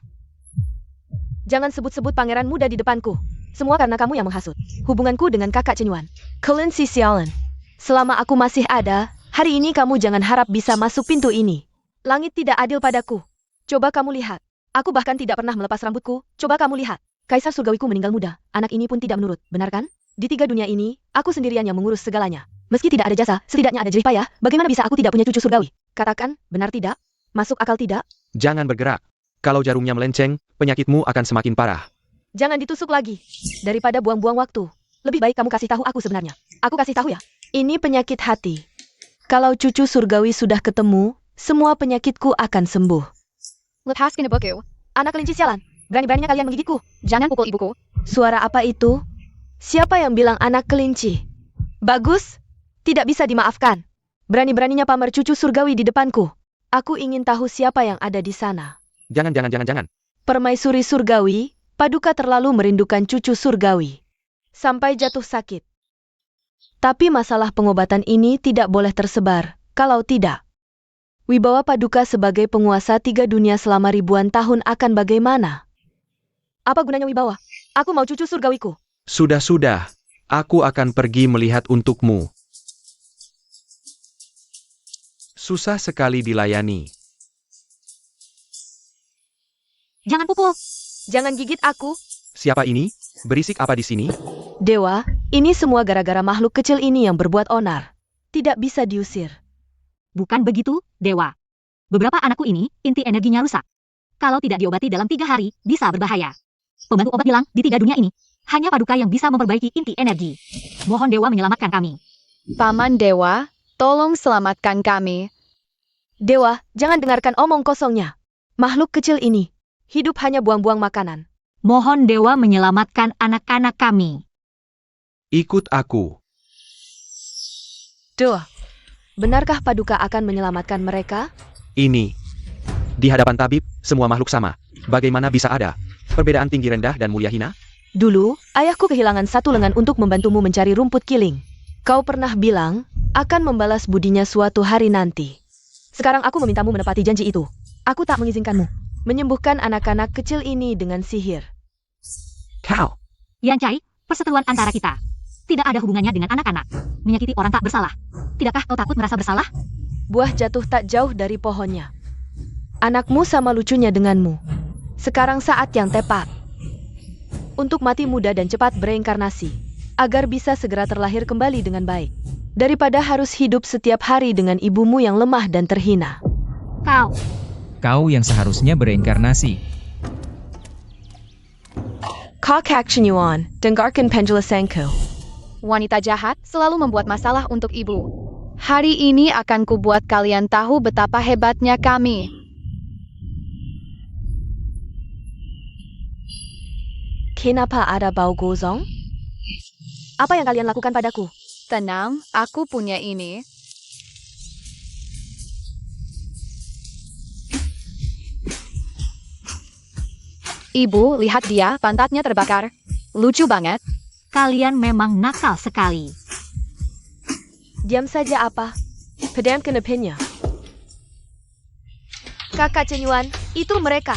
Jangan sebut-sebut pangeran muda di depanku. Semua karena kamu yang menghasut. Hubunganku dengan kakak Cenyuan. Kelinci sialan. Selama aku masih ada, hari ini kamu jangan harap bisa masuk pintu ini. Langit tidak adil padaku. Coba kamu lihat. Aku bahkan tidak pernah melepas rambutku. Coba kamu lihat. Kaisar surgawiku meninggal muda. Anak ini pun tidak menurut. Benar kan? Di 3 dunia ini, aku sendirian yang mengurus segalanya. Meski tidak ada jasa, setidaknya ada jerih payah. Bagaimana bisa aku tidak punya cucu surgawi? Katakan, benar tidak? Masuk akal tidak? Jangan bergerak. Kalau jarumnya melenceng, penyakitmu akan semakin parah. Jangan ditusuk lagi. Daripada buang-buang waktu. Lebih baik kamu kasih tahu aku sebenarnya. Aku kasih tahu ya. Ini penyakit hati. Kalau cucu surgawi sudah ketemu, semua penyakitku akan sembuh. Lepaskan ibuku. Anak kelinci sialan. Berani-beraninya kalian menggigitku. Jangan pukul ibuku. Suara apa itu? Siapa yang bilang anak kelinci? Bagus. Tidak bisa dimaafkan. Berani-beraninya pamer cucu surgawi di depanku. Aku ingin tahu siapa yang ada di sana. Jangan. Permaisuri surgawi, Paduka terlalu merindukan cucu surgawi. Sampai jatuh sakit. Tapi masalah pengobatan ini tidak boleh tersebar, kalau tidak. Wibawa Paduka sebagai penguasa 3 dunia selama ribuan tahun akan bagaimana? Apa gunanya wibawa? Aku mau cucu surgawiku. Sudah. Aku akan pergi melihat untukmu. Susah sekali dilayani. Jangan pukul. Jangan gigit aku. Siapa ini? Berisik apa di sini? Dewa, ini semua gara-gara makhluk kecil ini yang berbuat onar. Tidak bisa diusir. Bukan begitu, Dewa. Beberapa anakku ini, inti energinya rusak. Kalau tidak diobati dalam 3 hari, bisa berbahaya. Pembantu obat bilang, di 3 dunia ini, hanya Paduka yang bisa memperbaiki inti energi. Mohon Dewa menyelamatkan kami. Paman Dewa, tolong selamatkan kami. Dewa, jangan dengarkan omong kosongnya. Makhluk kecil ini, hidup hanya buang-buang makanan. Mohon Dewa menyelamatkan anak-anak kami. Ikut aku. Dewa, benarkah Paduka akan menyelamatkan mereka? Ini. Di hadapan tabib, semua makhluk sama. Bagaimana bisa ada perbedaan tinggi rendah dan mulia hina? Dulu, ayahku kehilangan satu lengan untuk membantumu mencari rumput kiling. Kau pernah bilang, akan membalas budinya suatu hari nanti. Sekarang aku memintamu menepati janji itu. Aku tak mengizinkanmu menyembuhkan anak-anak kecil ini dengan sihir. Kau. Yan Chai, perseteruan antara kita. Tidak ada hubungannya dengan anak-anak. Menyakiti orang tak bersalah. Tidakkah kau takut merasa bersalah? Buah jatuh tak jauh dari pohonnya. Anakmu sama lucunya denganmu. Sekarang saat yang tepat untuk mati muda dan cepat bereinkarnasi, agar bisa segera terlahir kembali dengan baik, daripada harus hidup setiap hari dengan ibumu yang lemah dan terhina. Kau yang seharusnya bereinkarnasi. Kakak Chenyuan, dengarkan penjelasanku. Wanita jahat selalu membuat masalah untuk ibu. Hari ini akan kubuat kalian tahu betapa hebatnya kami. Kenapa ada bau gosong? Apa yang kalian lakukan padaku? Tenang, aku punya ini. Ibu, lihat dia, pantatnya terbakar. Lucu banget. Kalian memang nakal sekali. Diam saja apa? Pedamkan opinya. Kakak Chenyuan, itu mereka.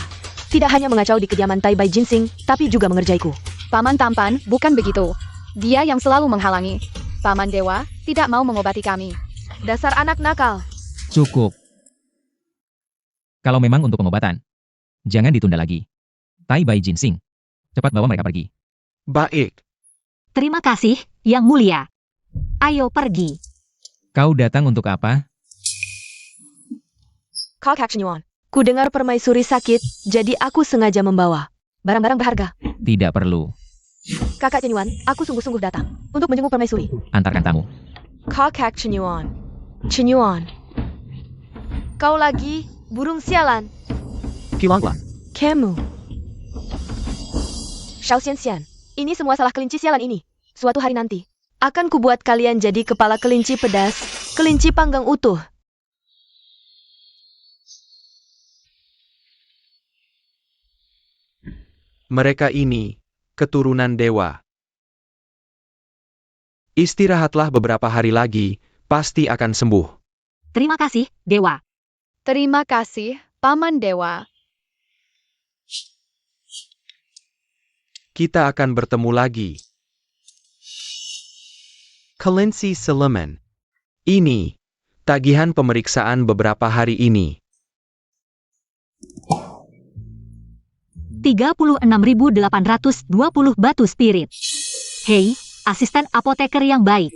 Tidak hanya mengacau di kediaman Tai Bai Jinsing, tapi juga mengerjaiku. Paman tampan, bukan begitu. Dia yang selalu menghalangi. Paman Dewa, tidak mau mengobati kami. Dasar anak nakal. Cukup. Kalau memang untuk pengobatan, jangan ditunda lagi. Tai Bai Jinsing, cepat bawa mereka pergi. Baik. Terima kasih, Yang Mulia. Ayo pergi. Kau datang untuk apa? Kakak Chenyuan, ku dengar permaisuri sakit, jadi aku sengaja membawa barang-barang berharga. Tidak perlu. Kakak Chenyuan, aku sungguh-sungguh datang untuk menjenguk permaisuri. Antarkan tamu. Kakak Chenyuan. Chenyuan. Kau lagi, burung sialan. Kilanglah. Kamu. Xiao Xianxian, ini semua salah kelinci sialan ini. Suatu hari nanti, akan kubuat kalian jadi kepala kelinci pedas, kelinci panggang utuh. Mereka ini keturunan dewa. Istirahatlah beberapa hari lagi, pasti akan sembuh. Terima kasih, Dewa. Terima kasih, Paman Dewa. Kita akan bertemu lagi. Kelinci Selemen. Ini tagihan pemeriksaan beberapa hari ini. 36.820 batu spirit. Hei, asisten apoteker yang baik.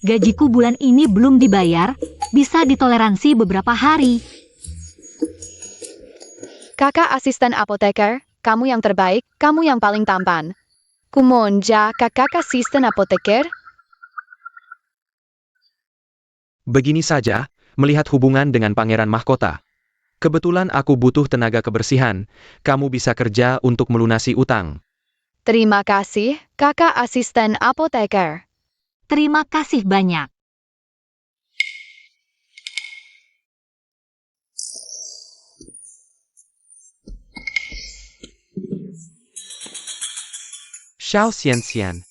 Gajiku bulan ini belum dibayar, bisa ditoleransi beberapa hari. Kakak asisten apoteker, kamu yang terbaik, kamu yang paling tampan. Kumonja, kakak asisten apoteker. Begini saja, melihat hubungan dengan Pangeran Mahkota. Kebetulan aku butuh tenaga kebersihan, kamu bisa kerja untuk melunasi utang. Terima kasih, kakak asisten apoteker. Terima kasih banyak. Xiao Xianxian.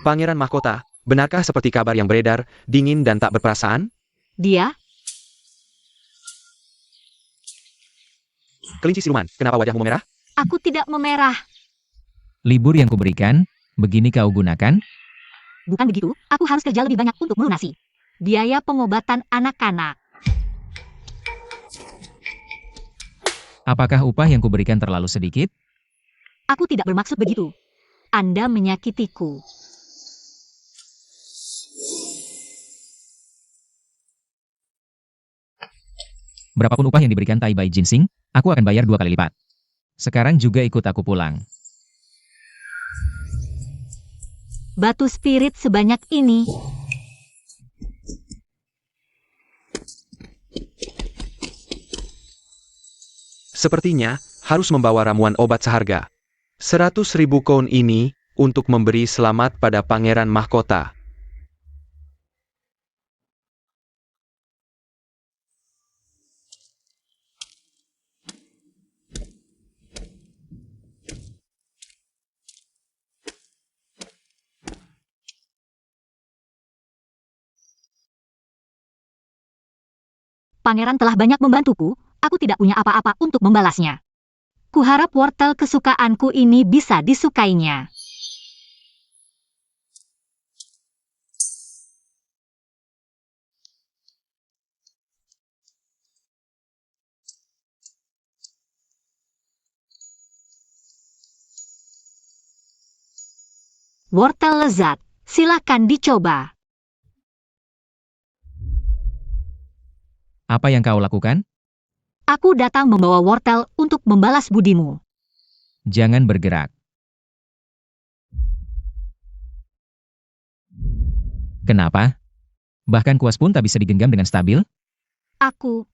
Pangeran Mahkota, benarkah seperti kabar yang beredar, dingin dan tak berperasaan? Dia, Kelinci siluman, kenapa wajahmu memerah? aku tidak memerah. Libur yang kuberikan, begini kau gunakan? Bukan begitu, aku harus kerja lebih banyak untuk melunasi biaya pengobatan anak-anak. Apakah upah yang kuberikan terlalu sedikit? Aku tidak bermaksud begitu. Anda menyakitiku. Berapapun upah yang diberikan Tai Bai Jinsing, aku akan bayar 2 kali lipat. Sekarang juga ikut aku pulang. Batu spirit sebanyak ini. Sepertinya, harus membawa ramuan obat seharga 100.000 koin ini untuk memberi selamat pada Pangeran Mahkota. Pangeran telah banyak membantuku, aku tidak punya apa-apa untuk membalasnya. Kuharap wortel kesukaanku ini bisa disukainya. Wortel lezat, silakan dicoba. Apa yang kau lakukan? Aku datang membawa wortel untuk membalas budimu. Jangan bergerak. Kenapa? Bahkan kuas pun tak bisa digenggam dengan stabil? Aku,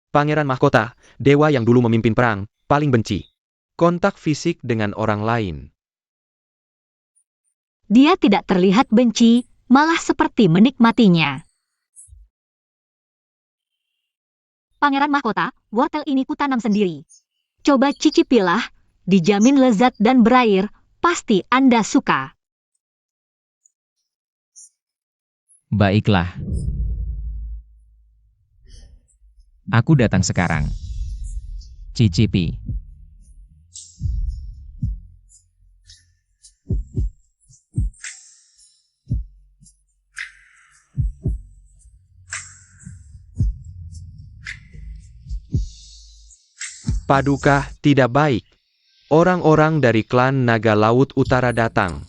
Pangeran Mahkota, dewa yang dulu memimpin perang, paling benci kontak fisik dengan orang lain. dia tidak terlihat benci, malah seperti menikmatinya. Pangeran Mahkota, wortel ini kutanam sendiri. Coba cicipilah, dijamin lezat dan berair, pasti Anda suka. Baiklah. Aku datang sekarang. Cicipi. Paduka tidak baik. Orang-orang dari klan Naga Laut Utara datang.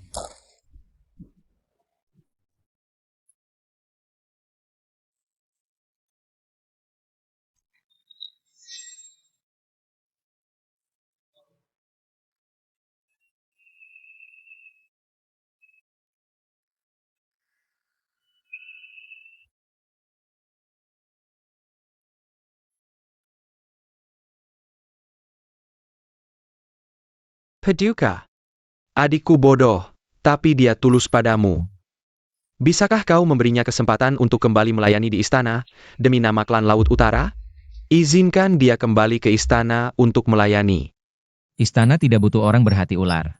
Paduka, adikku bodoh, tapi dia tulus padamu. Bisakah kau memberinya kesempatan untuk kembali melayani di istana, demi nama klan Laut Utara? Izinkan dia kembali ke istana untuk melayani. Istana tidak butuh orang berhati ular.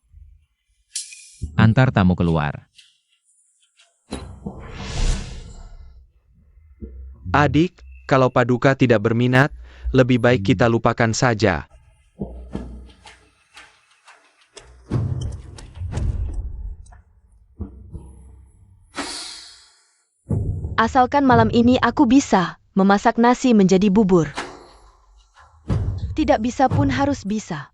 Antar tamu keluar. Adik, kalau Paduka tidak berminat, lebih baik kita lupakan saja. Asalkan malam ini aku bisa memasak nasi menjadi bubur. Tidak bisa pun harus bisa.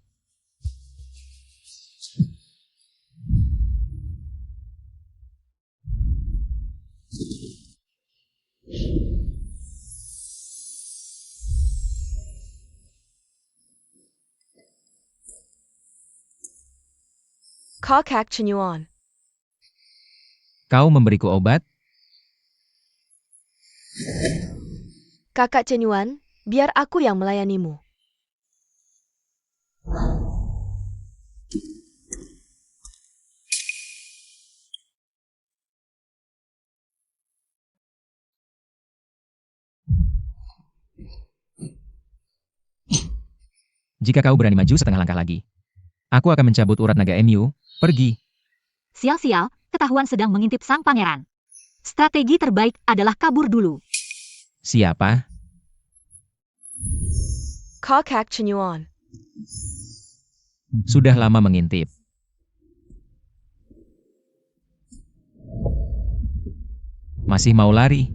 Kakak Chenyuan. Kau memberiku obat? Kakak Chenyuan, biar aku yang melayanimu. Jika kau berani maju setengah langkah lagi, aku akan mencabut urat naga MU. Pergi. Sial-sial, ketahuan sedang mengintip sang pangeran. Strategi terbaik adalah kabur dulu. Siapa? Kakak Chenyuan. Sudah lama mengintip. Masih mau lari?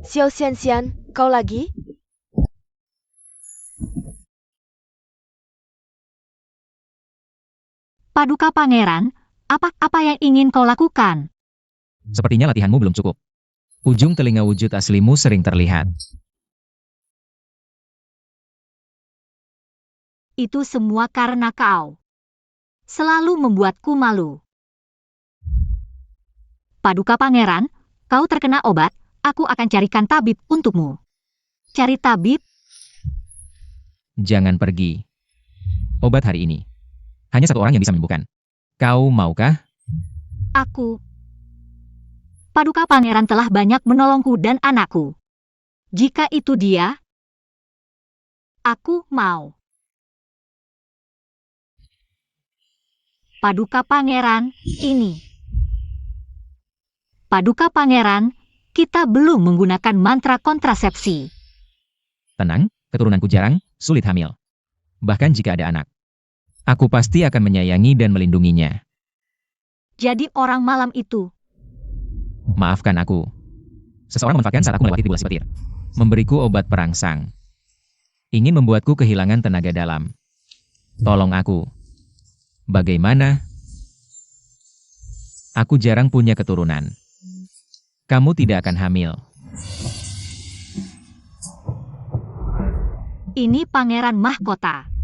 Xiao Xianxian, kau lagi? Paduka Pangeran, apa yang ingin kau lakukan? Sepertinya latihanmu belum cukup. Ujung telinga wujud aslimu sering terlihat. Itu semua karena kau. Selalu membuatku malu. Paduka Pangeran, kau terkena obat, aku akan carikan tabib untukmu. Cari tabib? Jangan pergi. Obat hari ini. Hanya satu orang yang bisa menyembuhkan. Kau maukah? Aku. Paduka Pangeran telah banyak menolongku dan anakku. Jika itu dia, aku mau. Paduka Pangeran, ini. Paduka Pangeran, kita belum menggunakan mantra kontrasepsi. Tenang, keturunanku jarang, sulit hamil. Bahkan jika ada anak. Aku pasti akan menyayangi dan melindunginya. Jadi orang malam itu, Maafkan aku. Seseorang memanfaatkan saat aku melewati tribulasi petir. Memberiku obat perangsang. Ingin membuatku kehilangan tenaga dalam. Tolong aku. Bagaimana? Aku jarang punya keturunan. Kamu tidak akan hamil. ini Pangeran Mahkota.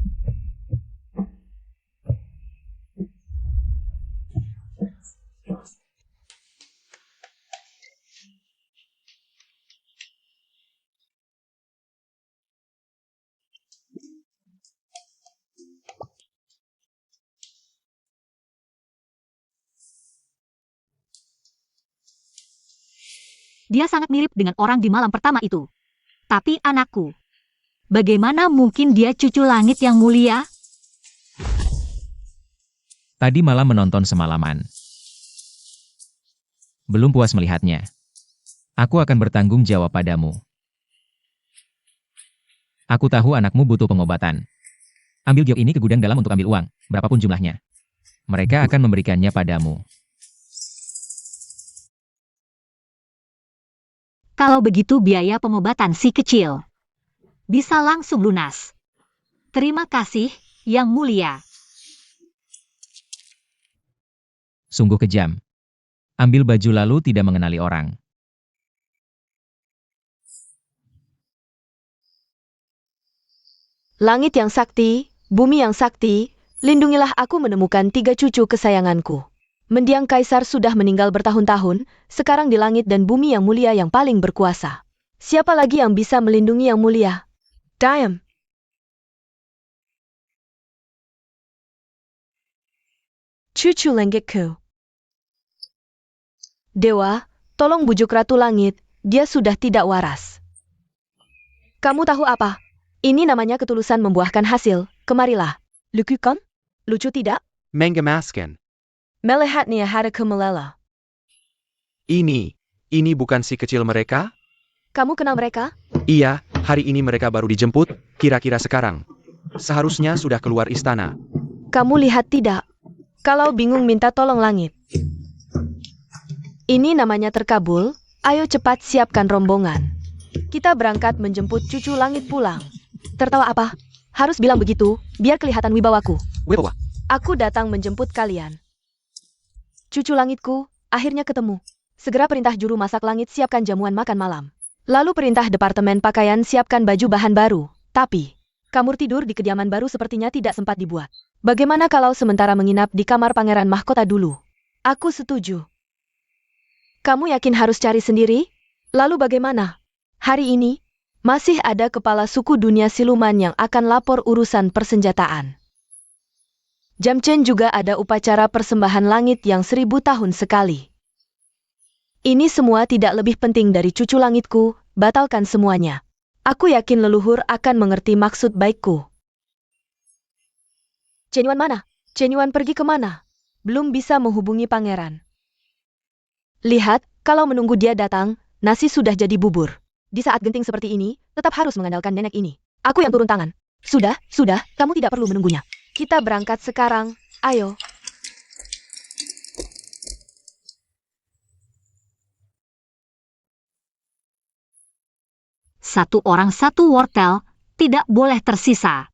Dia sangat mirip dengan orang di malam pertama itu. Tapi anakku, bagaimana mungkin dia cucu langit yang mulia? Tadi malam menonton semalaman. Belum puas melihatnya. Aku akan bertanggung jawab padamu. Aku tahu anakmu butuh pengobatan. Ambil giok ini ke gudang dalam untuk ambil uang, berapapun jumlahnya. Mereka akan memberikannya padamu. Kalau begitu biaya pengobatan si kecil bisa langsung lunas. Terima kasih, Yang Mulia. Sungguh kejam. Ambil baju lalu tidak mengenali orang. Langit yang sakti, bumi yang sakti, lindungilah aku menemukan 3 cucu kesayanganku. Mendiang Kaisar sudah meninggal bertahun-tahun, sekarang di langit dan bumi yang mulia yang paling berkuasa. Siapa lagi yang bisa melindungi yang mulia? Diam. Cucu lenggitku. Dewa, tolong bujuk Ratu Langit, dia sudah tidak waras. Kamu tahu apa? Ini namanya ketulusan membuahkan hasil, kemarilah. Lucu kan? Lucu tidak? Mengemaskan. Melihatnya hatiku meleleh. Ini bukan si kecil mereka? Kamu kenal mereka? Iya, hari ini mereka baru dijemput, kira-kira sekarang. Seharusnya sudah keluar istana. Kamu lihat tidak? Kalau bingung minta tolong langit. Ini namanya terkabul, ayo cepat siapkan rombongan. Kita berangkat menjemput cucu langit pulang. Tertawa apa? Harus bilang begitu, biar kelihatan wibawaku. Wibawa. Aku datang menjemput kalian. Cucu langitku, akhirnya ketemu. Segera perintah juru masak langit siapkan jamuan makan malam. Lalu perintah departemen pakaian siapkan baju bahan baru. Tapi, kamar tidur di kediaman baru sepertinya tidak sempat dibuat. Bagaimana kalau sementara menginap di kamar Pangeran Mahkota dulu? Aku setuju. Kamu yakin harus cari sendiri? Lalu bagaimana? Hari ini, masih ada kepala suku dunia siluman yang akan lapor urusan persenjataan. Jam Chen juga ada upacara persembahan langit yang 1000 tahun sekali. Ini semua tidak lebih penting dari cucu langitku, batalkan semuanya. Aku yakin leluhur akan mengerti maksud baikku. Chen Yuan mana? Chen Yuan pergi kemana? Belum bisa menghubungi pangeran. Lihat, kalau menunggu dia datang, nasi sudah jadi bubur. Di saat genting seperti ini, tetap harus mengandalkan nenek ini. Aku yang turun tangan. Sudah, kamu tidak perlu menunggunya. Kita berangkat sekarang, ayo. Satu orang satu wortel, tidak boleh tersisa.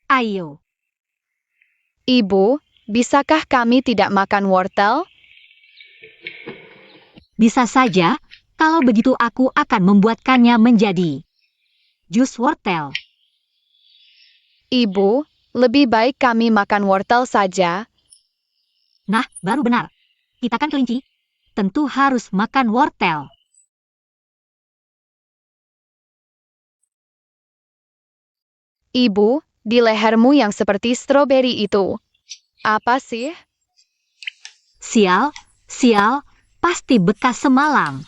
Ayo. Ibu, bisakah kami tidak makan wortel? Bisa saja, kalau begitu aku akan membuatkannya menjadi jus wortel. Ibu, lebih baik kami makan wortel saja. Nah, baru benar. Kita kan kelinci. Tentu harus makan wortel. Ibu, di lehermu yang seperti stroberi itu. Apa sih? Sial, sial, pasti bekas semalam.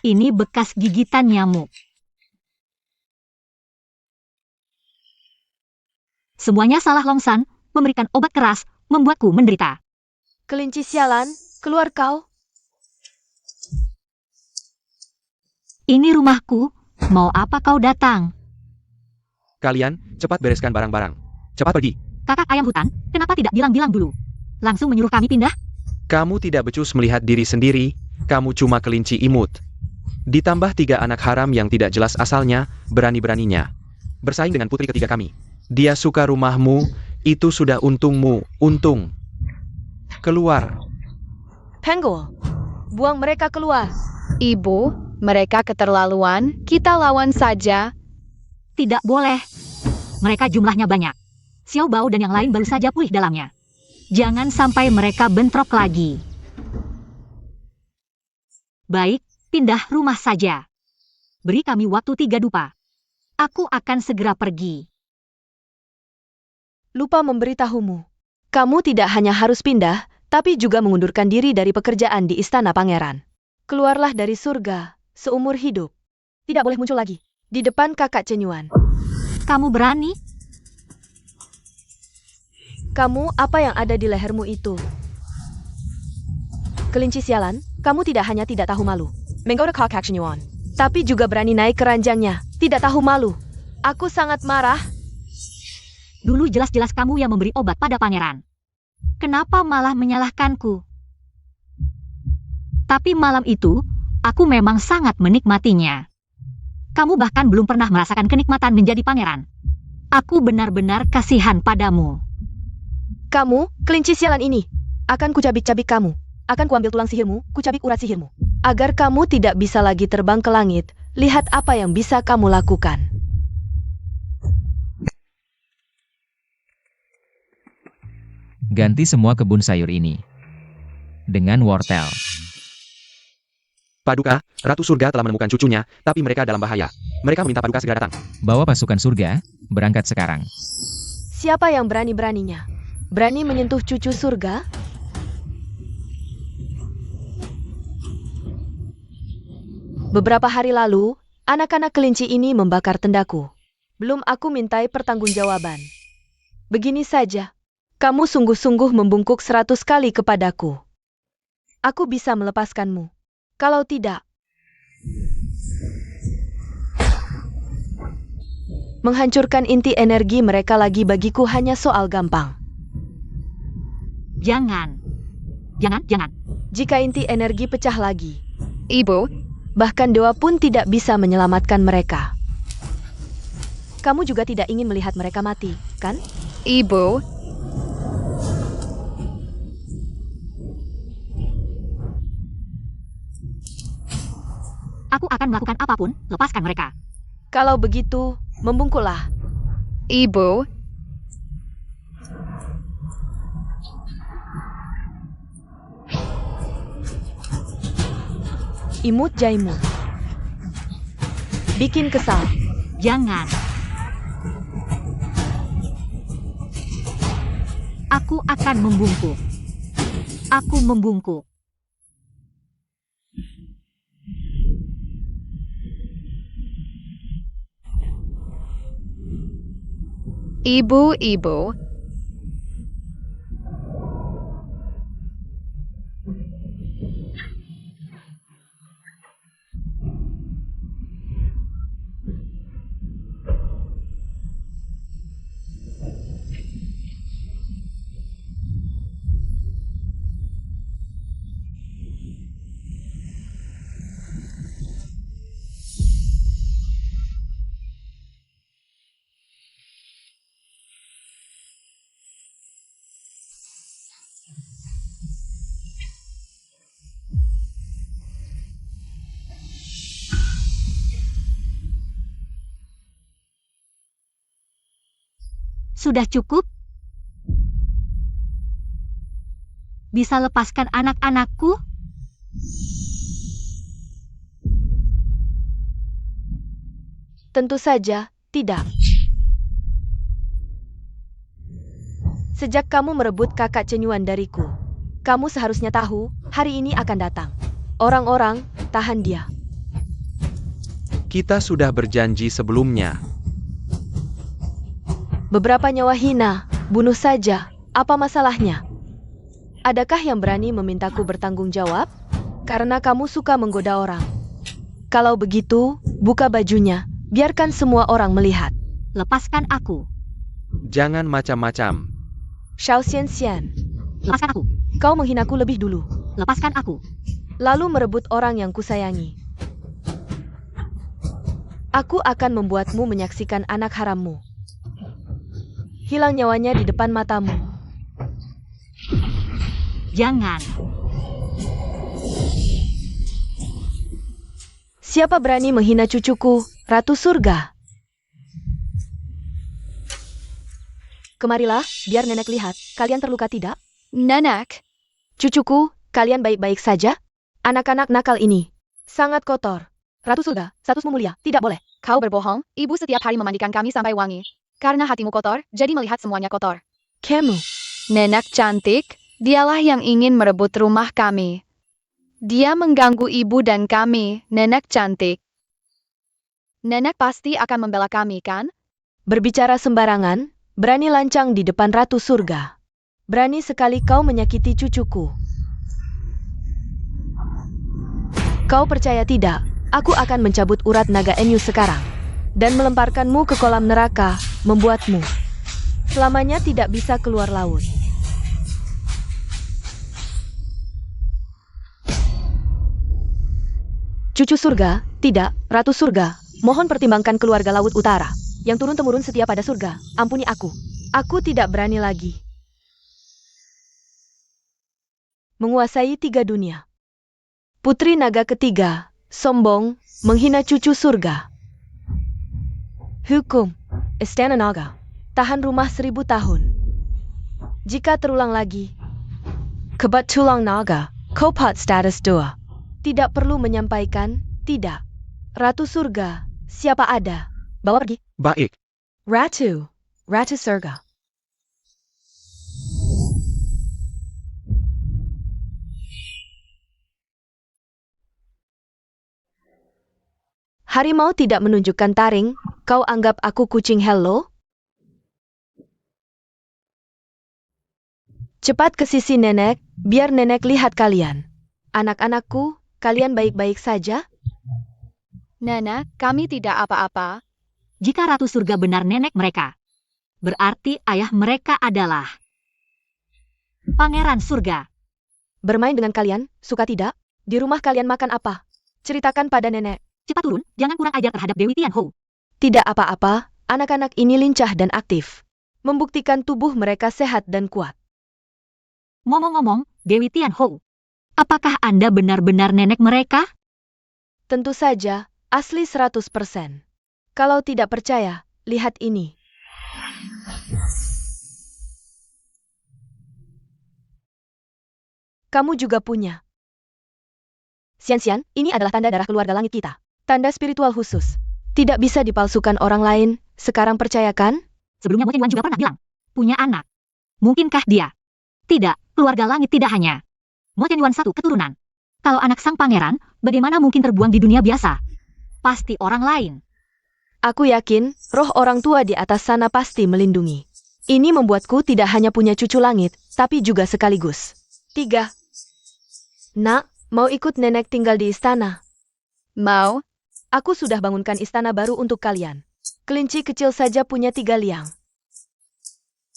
Ini bekas gigitan nyamuk. Semuanya salah Longsan, memberikan obat keras, membuatku menderita. Kelinci sialan, keluar kau. Ini rumahku, mau apa kau datang? Kalian, cepat bereskan barang-barang. Cepat pergi. Kakak ayam hutan, kenapa tidak bilang-bilang dulu? Langsung menyuruh kami pindah? Kamu tidak becus melihat diri sendiri, kamu cuma kelinci imut. Ditambah 3 anak haram yang tidak jelas asalnya, berani-beraninya bersaing dengan putri ketiga kami. Dia suka rumahmu, itu sudah untungmu, untung. Keluar. Penggol, buang mereka keluar. Ibu, mereka keterlaluan, kita lawan saja. Tidak boleh. Mereka jumlahnya banyak. Xiao Bao dan yang lain baru saja pulih dalamnya. Jangan sampai mereka bentrok lagi. Baik, pindah rumah saja. Beri kami waktu 3 dupa. Aku akan segera pergi. Lupa memberitahumu. Kamu tidak hanya harus pindah, tapi juga mengundurkan diri dari pekerjaan di Istana Pangeran. Keluarlah dari surga, seumur hidup. Tidak boleh muncul lagi di depan kakak Cenyuan. Kamu berani? Kamu, apa yang ada di lehermu itu? Kelinci sialan, kamu tidak hanya tidak tahu malu, menggoda kakak Cenyuan, tapi juga berani naik ke ranjangnya, tidak tahu malu. Aku sangat marah. Dulu jelas-jelas kamu yang memberi obat pada pangeran. Kenapa malah menyalahkanku? Tapi malam itu, aku memang sangat menikmatinya. Kamu bahkan belum pernah merasakan kenikmatan menjadi pangeran. Aku benar-benar kasihan padamu. Kamu, kelinci sialan ini, akan kucabik-cabik kamu. Akan kuambil tulang sihirmu, kucabik urat sihirmu. Agar kamu tidak bisa lagi terbang ke langit, lihat apa yang bisa kamu lakukan. Ganti semua kebun sayur ini dengan wortel. Paduka, Ratu Surga telah menemukan cucunya, tapi mereka dalam bahaya. Mereka meminta Paduka segera datang. Bawa pasukan surga, berangkat sekarang. Siapa yang berani-beraninya? Berani menyentuh cucu surga? Beberapa hari lalu, anak-anak kelinci ini membakar tendaku. Belum aku mintai pertanggungjawaban. Begini saja. Kamu sungguh-sungguh membungkuk 100 kali kepadaku. Aku bisa melepaskanmu. Kalau tidak, menghancurkan inti energi mereka lagi bagiku hanya soal gampang. Jangan. Jangan. Jika inti energi pecah lagi, Ibu, bahkan dewa pun tidak bisa menyelamatkan mereka. Kamu juga tidak ingin melihat mereka mati, kan? Ibu, Aku akan melakukan apapun, lepaskan mereka. Kalau begitu, membungkulah. Ibu, Imut jaimut. Bikin kesal. Jangan. Aku akan membungkuk. Aku membungkuk. ibu. Sudah cukup? Bisa lepaskan anak-anakku? Tentu saja, tidak. Sejak kamu merebut kakak Cenyuan dariku, kamu seharusnya tahu, hari ini akan datang. Orang-orang, tahan dia. Kita sudah berjanji sebelumnya. Beberapa nyawa hina, bunuh saja, apa masalahnya? Adakah yang berani memintaku bertanggung jawab? Karena kamu suka menggoda orang. Kalau begitu, buka bajunya, biarkan semua orang melihat. Lepaskan aku. Jangan macam-macam. Xiao Xianxian, Lepaskan aku. kau menghinaku lebih dulu, Lepaskan aku. lalu merebut orang yang kusayangi. Aku akan membuatmu menyaksikan anak harammu hilang nyawanya di depan matamu. Jangan. Siapa berani menghina cucuku, Ratu Surga? Kemarilah, biar nenek lihat. Kalian terluka tidak? Nenek, Cucuku, kalian baik-baik saja? Anak-anak nakal ini sangat kotor. Ratu Surga, statusmu mulia, tidak boleh. kau berbohong. Ibu setiap hari memandikan kami sampai wangi. Karena hatimu kotor, jadi melihat semuanya kotor. Kamu, Nenek cantik, dialah yang ingin merebut rumah kami. Dia mengganggu ibu dan kami, nenek cantik. Nenek pasti akan membela kami, kan? berbicara sembarangan, berani lancang di depan Ratu Surga. Berani sekali kau menyakiti cucuku. Kau percaya tidak? Aku akan mencabut urat naga Enyu sekarang dan melemparkanmu ke kolam neraka, membuatmu selamanya tidak bisa keluar laut. Cucu surga, tidak, Ratu Surga, mohon pertimbangkan keluarga Laut Utara, yang turun-temurun setia pada surga, ampuni aku. Aku tidak berani lagi menguasai 3 dunia. Putri naga ketiga, sombong, menghina cucu surga. Hukum, Istana Naga, tahan rumah 1000 tahun. Jika terulang lagi, kebat tulang naga, kopat status 2. Tidak perlu menyampaikan, tidak. Ratu Surga, siapa ada? Bawa pergi. Baik. Ratu, Ratu Surga. Harimau tidak menunjukkan taring, kau anggap aku kucing hello? Cepat ke sisi nenek, biar nenek lihat kalian. Anak-anakku, kalian baik-baik saja? Nenek, kami tidak apa-apa. Jika Ratu Surga benar nenek mereka, berarti ayah mereka adalah Pangeran Surga. Bermain dengan kalian, suka tidak? Di rumah kalian makan apa? Ceritakan pada nenek. Cepat turun, jangan kurang ajar terhadap Dewi Tianhou. Tidak apa-apa, anak-anak ini lincah dan aktif. Membuktikan tubuh mereka sehat dan kuat. Ngomong-ngomong, Dewi Tianhou, apakah Anda benar-benar nenek mereka? Tentu saja, asli 100%. Kalau tidak percaya, lihat ini. Kamu juga punya. Xian-Xian, ini adalah tanda darah keluarga langit kita. Tanda spiritual khusus. Tidak bisa dipalsukan orang lain, sekarang percayakan? Sebelumnya Mo Qiangyuan juga pernah bilang, punya anak. Mungkinkah dia? Tidak, keluarga langit tidak hanya Mo Qiangyuan satu keturunan. Kalau anak sang pangeran, bagaimana mungkin terbuang di dunia biasa? Pasti orang lain. Aku yakin, roh orang tua di atas sana pasti melindungi. Ini membuatku tidak hanya punya cucu langit, tapi juga sekaligus 3. Nak, mau ikut nenek tinggal di istana? Mau? Aku sudah bangunkan istana baru untuk kalian. Kelinci kecil saja punya 3 liang.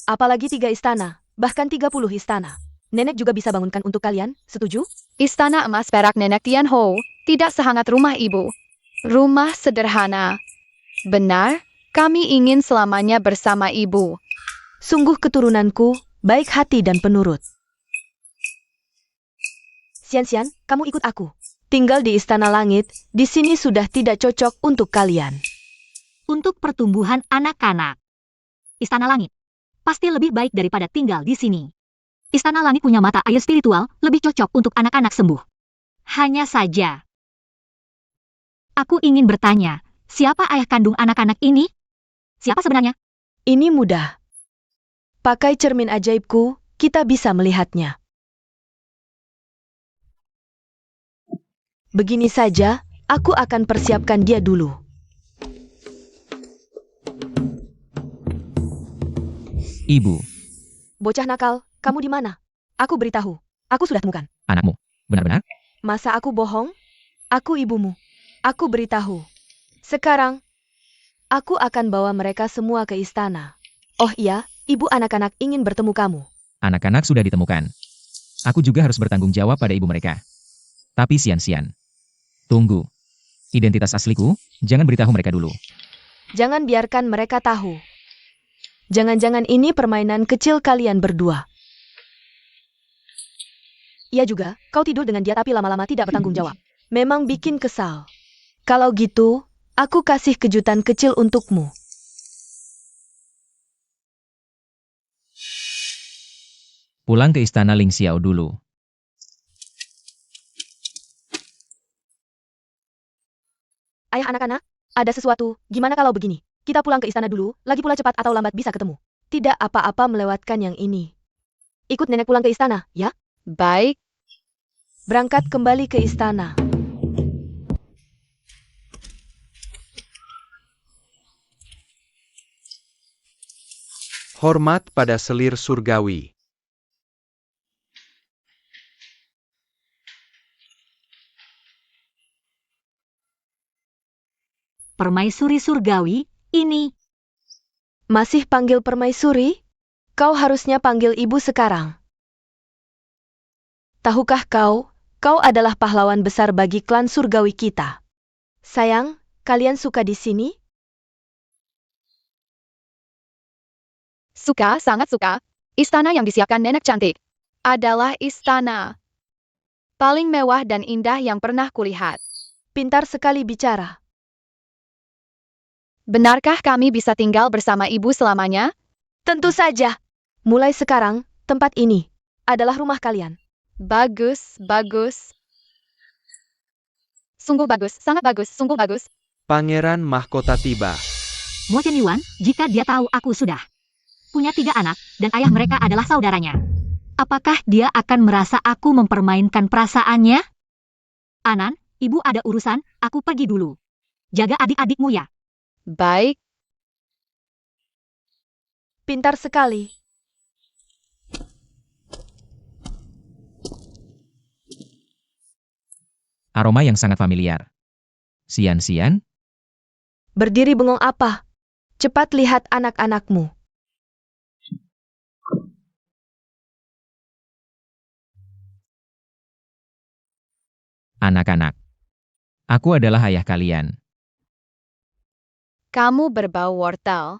Apalagi 3 istana, bahkan 30 istana. Nenek juga bisa bangunkan untuk kalian, setuju? Istana emas perak nenek Tianhou tidak sehangat rumah ibu. Rumah sederhana. Benar, kami ingin selamanya bersama ibu. Sungguh keturunanku, baik hati dan penurut. Xian-Xian, kamu ikut aku. Tinggal di Istana Langit, di sini sudah tidak cocok untuk kalian. Untuk pertumbuhan anak-anak. Istana Langit. pasti lebih baik daripada tinggal di sini. Istana Langit punya mata air spiritual, lebih cocok untuk anak-anak sembuh. Hanya saja, aku ingin bertanya, siapa ayah kandung anak-anak ini? Siapa sebenarnya? Ini mudah. Pakai cermin ajaibku, kita bisa melihatnya. Begini saja, aku akan persiapkan dia dulu. Ibu, Bocah nakal, kamu di mana? Aku beritahu, aku sudah temukan. anakmu. Benar-benar? Masa aku bohong? Aku ibumu. Aku beritahu. Sekarang, aku akan bawa mereka semua ke istana. Oh iya, ibu anak-anak ingin bertemu kamu. Anak-anak sudah ditemukan. Aku juga harus bertanggung jawab pada ibu mereka. Tapi Xian. Tunggu. Identitas asliku, jangan beritahu mereka dulu. Jangan biarkan mereka tahu. Jangan-jangan ini permainan kecil kalian berdua. Iya juga, kau tidur dengan dia tapi lama-lama tidak bertanggung jawab. Memang bikin kesal. Kalau gitu, aku kasih kejutan kecil untukmu. Pulang ke istana Ling Xiao dulu. Ayah anak-anak, ada sesuatu, gimana kalau begini? Kita pulang ke istana dulu, lagi pula cepat atau lambat bisa ketemu. Tidak apa-apa melewatkan yang ini. Ikut nenek pulang ke istana, ya? Baik, Berangkat kembali ke istana. Hormat pada selir surgawi. Permaisuri surgawi, ini. Masih panggil permaisuri? Kau harusnya panggil ibu sekarang. Tahukah kau adalah pahlawan besar bagi klan surgawi kita. Sayang, kalian suka di sini? suka, sangat suka. Istana yang disiapkan nenek cantik adalah istana paling mewah dan indah yang pernah kulihat. Pintar sekali bicara. Benarkah kami bisa tinggal bersama ibu selamanya? Tentu saja. Mulai sekarang, tempat ini adalah rumah kalian. Bagus, bagus. Sungguh bagus, sangat bagus, sungguh bagus. Pangeran mahkota tiba. Mo Chen Yuan, jika dia tahu aku sudah punya 3 anak, dan ayah mereka adalah saudaranya. Apakah dia akan merasa aku mempermainkan perasaannya? Anan, ibu ada urusan, aku pergi dulu. Jaga adik-adikmu ya. Baik, Pintar sekali. Aroma yang sangat familiar. Xian, Berdiri bengong apa? Cepat lihat anak-anakmu. anak-anak. Aku adalah ayah kalian. kamu berbau wortel.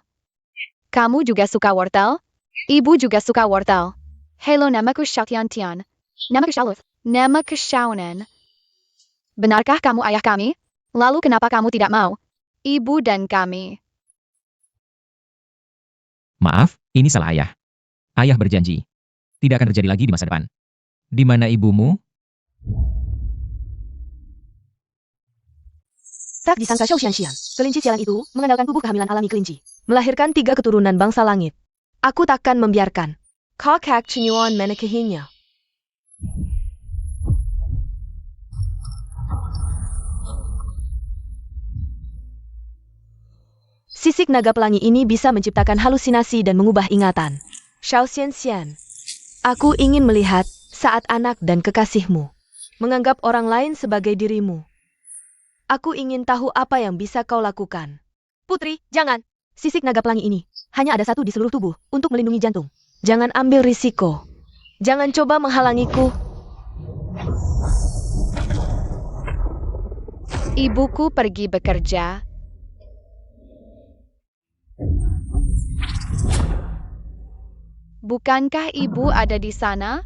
Kamu juga suka wortel? Ibu juga suka wortel. Hello, namaku Xiaotian Tian. Namaku Xiaoluth. Namaku Xiaonan. Benarkah kamu ayah kami? Lalu kenapa kamu tidak mau? Ibu dan kami. Maaf, ini salah ayah. Ayah berjanji. Tidak akan terjadi lagi di masa depan. Di mana ibumu? Tak disangka Xiao Xianxian, kelinci sialan itu, mengandalkan tubuh kehamilan alami kelinci. Melahirkan 3 keturunan bangsa langit. Aku takkan membiarkan. Kakak Chinyuan menikahinya. Sisik naga pelangi ini bisa menciptakan halusinasi dan mengubah ingatan. Xiao Xianxian, aku ingin melihat saat anak dan kekasihmu menganggap orang lain sebagai dirimu. Aku ingin tahu apa yang bisa kau lakukan. Putri, jangan. Sisik naga pelangi ini hanya ada 1 di seluruh tubuh untuk melindungi jantung. Jangan ambil risiko. Jangan coba menghalangiku. Ibuku pergi bekerja. Bukankah ibu ada di sana?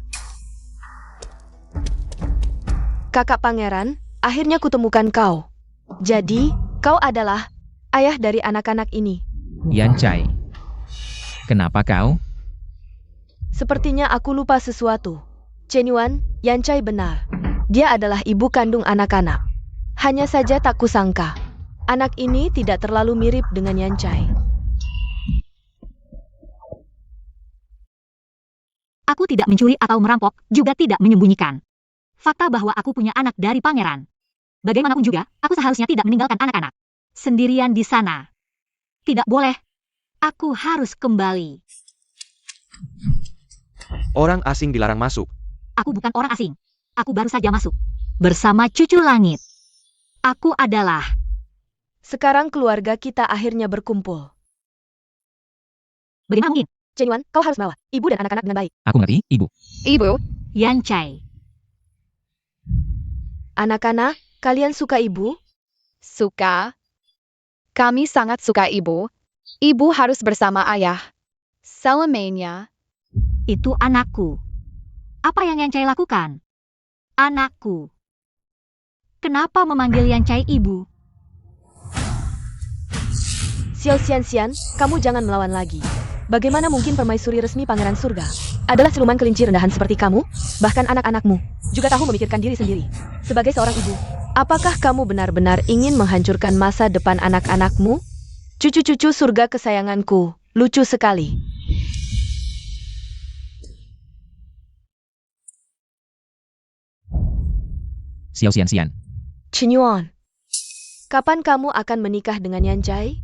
Kakak pangeran, akhirnya kutemukan kau. Jadi, kau adalah ayah dari anak-anak ini. Yan Chai. Kenapa kau? Sepertinya aku lupa sesuatu. Chen Yuan, Yancai benar. Dia adalah ibu kandung anak-anak. Hanya saja tak kusangka. Anak ini tidak terlalu mirip dengan Yancai. Aku tidak mencuri atau merampok, juga tidak menyembunyikan. Fakta bahwa aku punya anak dari pangeran. Bagaimanapun juga, aku seharusnya tidak meninggalkan anak-anak sendirian di sana. Tidak boleh. Aku harus kembali. Orang asing dilarang masuk. Aku bukan orang asing. Aku baru saja masuk. Bersama cucu langit. Aku adalah... Sekarang keluarga kita akhirnya berkumpul. Bagaimana mungkin? Chen Yuan, kau harus bawa ibu dan anak-anak dengan baik. Aku ngerti, Ibu. Ibu, Yancai. Anak-anak, kalian suka ibu? suka. Kami sangat suka ibu. Ibu harus bersama ayah. Selamanya. Itu anakku. Apa yang Yancai lakukan? Anakku. Kenapa memanggil Yancai ibu? Xiao Xian, kamu jangan melawan lagi. Bagaimana mungkin permaisuri resmi Pangeran Surga adalah siluman kelinci rendahan seperti kamu? Bahkan anak-anakmu juga tahu memikirkan diri sendiri. Sebagai seorang ibu, apakah kamu benar-benar ingin menghancurkan masa depan anak-anakmu? Cucu-cucu surga kesayanganku, lucu sekali. Xiao Xian. Chen Yuan, kapan kamu akan menikah dengan Yancai?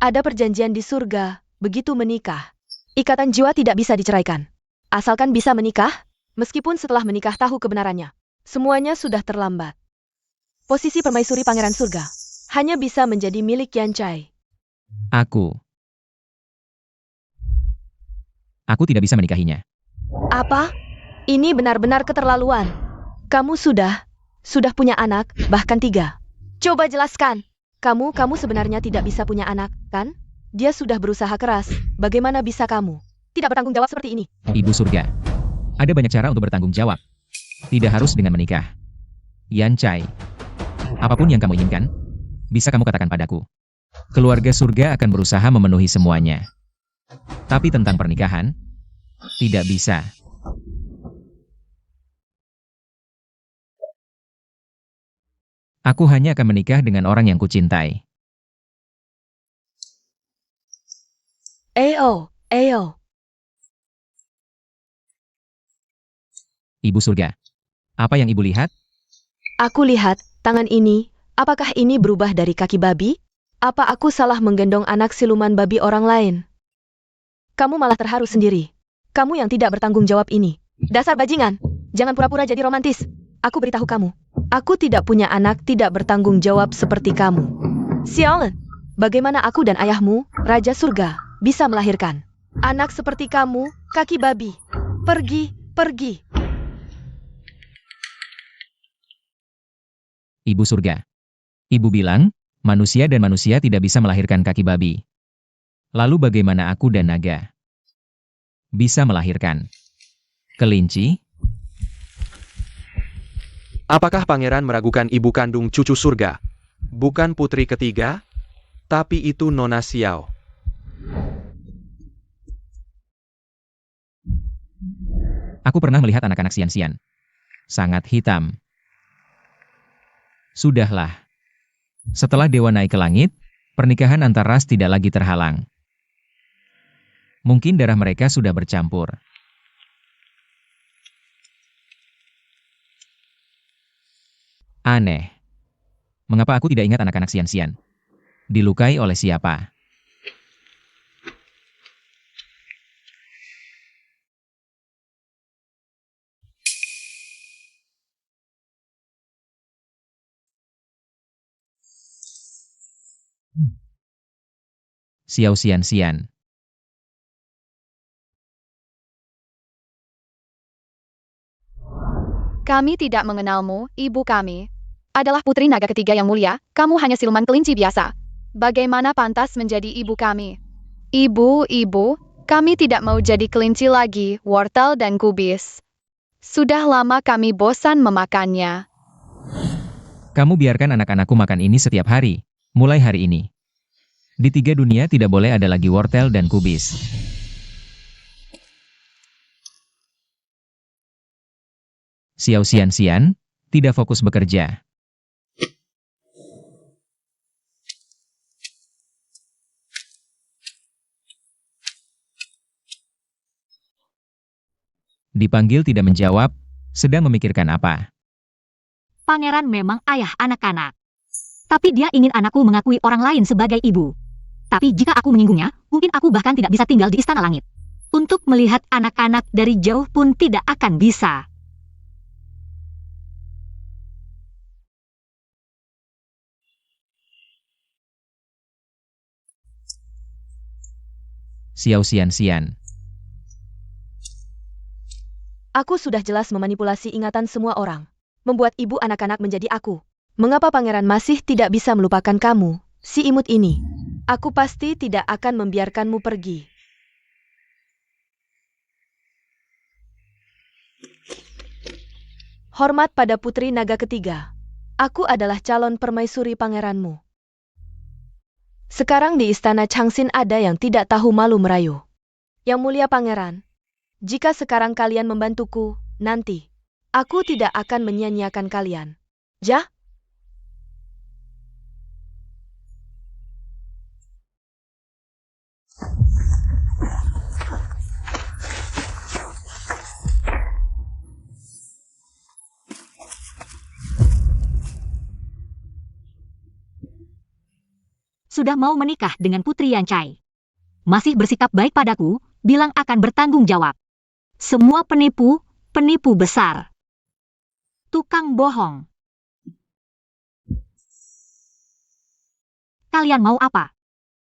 Ada perjanjian di surga, begitu menikah. Ikatan jiwa tidak bisa diceraikan. Asalkan bisa menikah, meskipun setelah menikah tahu kebenarannya. Semuanya sudah terlambat. Posisi permaisuri Pangeran Surga hanya bisa menjadi milik Yancai. Aku tidak bisa menikahinya. Apa? Ini benar-benar keterlaluan. Kamu sudah punya anak, bahkan 3. Coba jelaskan. Kamu sebenarnya tidak bisa punya anak, kan? Dia sudah berusaha keras. Bagaimana bisa kamu tidak bertanggung jawab seperti ini? Ibu surga. Ada banyak cara untuk bertanggung jawab. Tidak harus dengan menikah. Yancai, apapun yang kamu inginkan, bisa kamu katakan padaku. Keluarga surga akan berusaha memenuhi semuanya. Tapi tentang pernikahan, tidak bisa. Aku hanya akan menikah dengan orang yang kucintai. Ayo. Ibu surga. Apa yang ibu lihat? Aku lihat, tangan ini, apakah ini berubah dari kaki babi? Apa aku salah menggendong anak siluman babi orang lain? Kamu malah terharu sendiri. Kamu yang tidak bertanggung jawab ini. Dasar bajingan. Jangan pura-pura jadi romantis. Aku beritahu kamu. Aku tidak punya anak tidak bertanggung jawab seperti kamu. Xiaolan, bagaimana aku dan ayahmu, Raja Surga, bisa melahirkan anak seperti kamu, kaki babi? Pergi. Ibu surga. Ibu bilang, manusia dan manusia tidak bisa melahirkan kaki babi. Lalu bagaimana aku dan naga bisa melahirkan kelinci? Apakah pangeran meragukan ibu kandung cucu surga? Bukan putri ketiga, tapi itu Nona Xiao. Aku pernah melihat anak-anak Xian. Sangat hitam. Sudahlah. Setelah dewa naik ke langit, pernikahan antar ras tidak lagi terhalang. Mungkin darah mereka sudah bercampur. Aneh. Mengapa aku tidak ingat anak-anak Xian? Dilukai oleh siapa? Xiao Xian. kami tidak mengenalmu, ibu kami. Adalah putri naga ketiga yang mulia, kamu hanya siluman kelinci biasa. Bagaimana pantas menjadi ibu kami? Ibu, kami tidak mau jadi kelinci lagi, wortel dan kubis. Sudah lama kami bosan memakannya. Kamu biarkan anak-anakku makan ini setiap hari, mulai hari ini. Di 3 dunia tidak boleh ada lagi wortel dan kubis. Xiao Xian, tidak fokus bekerja. Dipanggil tidak menjawab, sedang memikirkan apa. Pangeran memang ayah anak-anak. Tapi dia ingin anakku mengakui orang lain sebagai ibu. Tapi jika aku menyinggungnya, mungkin aku bahkan tidak bisa tinggal di Istana Langit. Untuk melihat anak-anak dari jauh pun tidak akan bisa. Xiao Xian. Aku sudah jelas memanipulasi ingatan semua orang. Membuat ibu anak-anak menjadi aku. Mengapa pangeran masih tidak bisa melupakan kamu, si imut ini? Aku pasti tidak akan membiarkanmu pergi. Hormat pada putri naga ketiga. Aku adalah calon permaisuri pangeranmu. Sekarang di istana Changxin ada yang tidak tahu malu merayu. Yang mulia pangeran, jika sekarang kalian membantuku, nanti aku tidak akan menyia-nyiakan kalian. Ja? Sudah mau menikah dengan Putri Yancai. Masih bersikap baik padaku, bilang akan bertanggung jawab. Semua penipu besar. Tukang bohong. Kalian mau apa?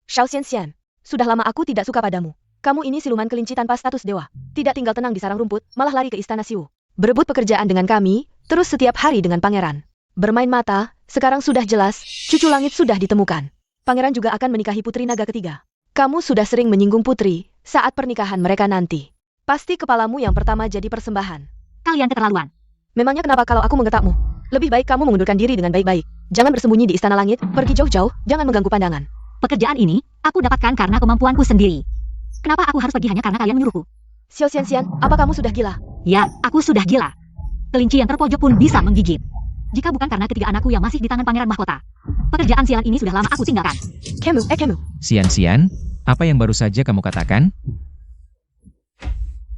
Xiao Xian, sudah lama aku tidak suka padamu. Kamu ini siluman kelinci tanpa status dewa. Tidak tinggal tenang di sarang rumput, malah lari ke istana Xiu. Berebut pekerjaan dengan kami, terus setiap hari dengan pangeran. Bermain mata, sekarang sudah jelas, cucu langit sudah ditemukan. Pangeran juga akan menikahi putri naga ketiga. Kamu sudah sering menyinggung putri saat pernikahan mereka nanti. Pasti kepalamu yang pertama jadi persembahan. Kalian keterlaluan. Memangnya kenapa kalau aku menggetakmu? Lebih baik kamu mengundurkan diri dengan baik-baik. Jangan bersembunyi di istana langit, pergi jauh-jauh, jangan mengganggu pandangan. Pekerjaan ini, aku dapatkan karena kemampuanku sendiri. Kenapa aku harus pergi hanya karena kalian menyuruhku? Xiao Xian, apa kamu sudah gila? Ya, aku sudah gila. Kelinci yang terpojok pun bisa menggigit. Jika bukan karena ketiga anakku yang masih di tangan pangeran mahkota. Pekerjaan sialan ini sudah lama aku tinggalkan. Kemu. Xian, apa yang baru saja kamu katakan?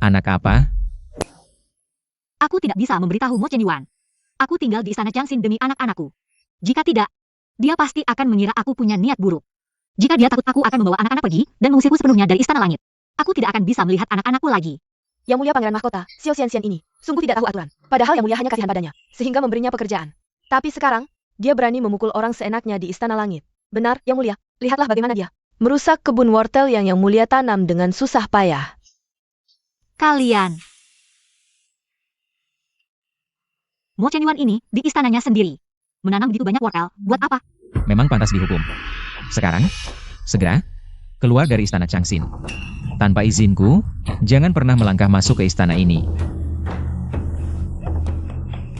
Anak apa? Aku tidak bisa memberitahu Mo Chenyuan. Aku tinggal di istana Changxin demi anak-anakku. Jika tidak, dia pasti akan mengira aku punya niat buruk. Jika dia takut aku akan membawa anak-anak pergi dan mengusirku sepenuhnya dari istana langit. Aku tidak akan bisa melihat anak-anakku lagi. Yang mulia pangeran mahkota, Xiao Xian ini, sungguh tidak tahu aturan. Padahal yang mulia hanya kasihan padanya, sehingga memberinya pekerjaan. Tapi sekarang, dia berani memukul orang seenaknya di istana langit. Benar, yang mulia, lihatlah bagaimana dia merusak kebun wortel yang mulia tanam dengan susah payah. Kalian. Mo Chenyuan ini di istananya sendiri. Menanam begitu banyak wortel, buat apa? Memang pantas dihukum. Sekarang, segera, keluar dari istana Changxin. Tanpa izinku, jangan pernah melangkah masuk ke istana ini.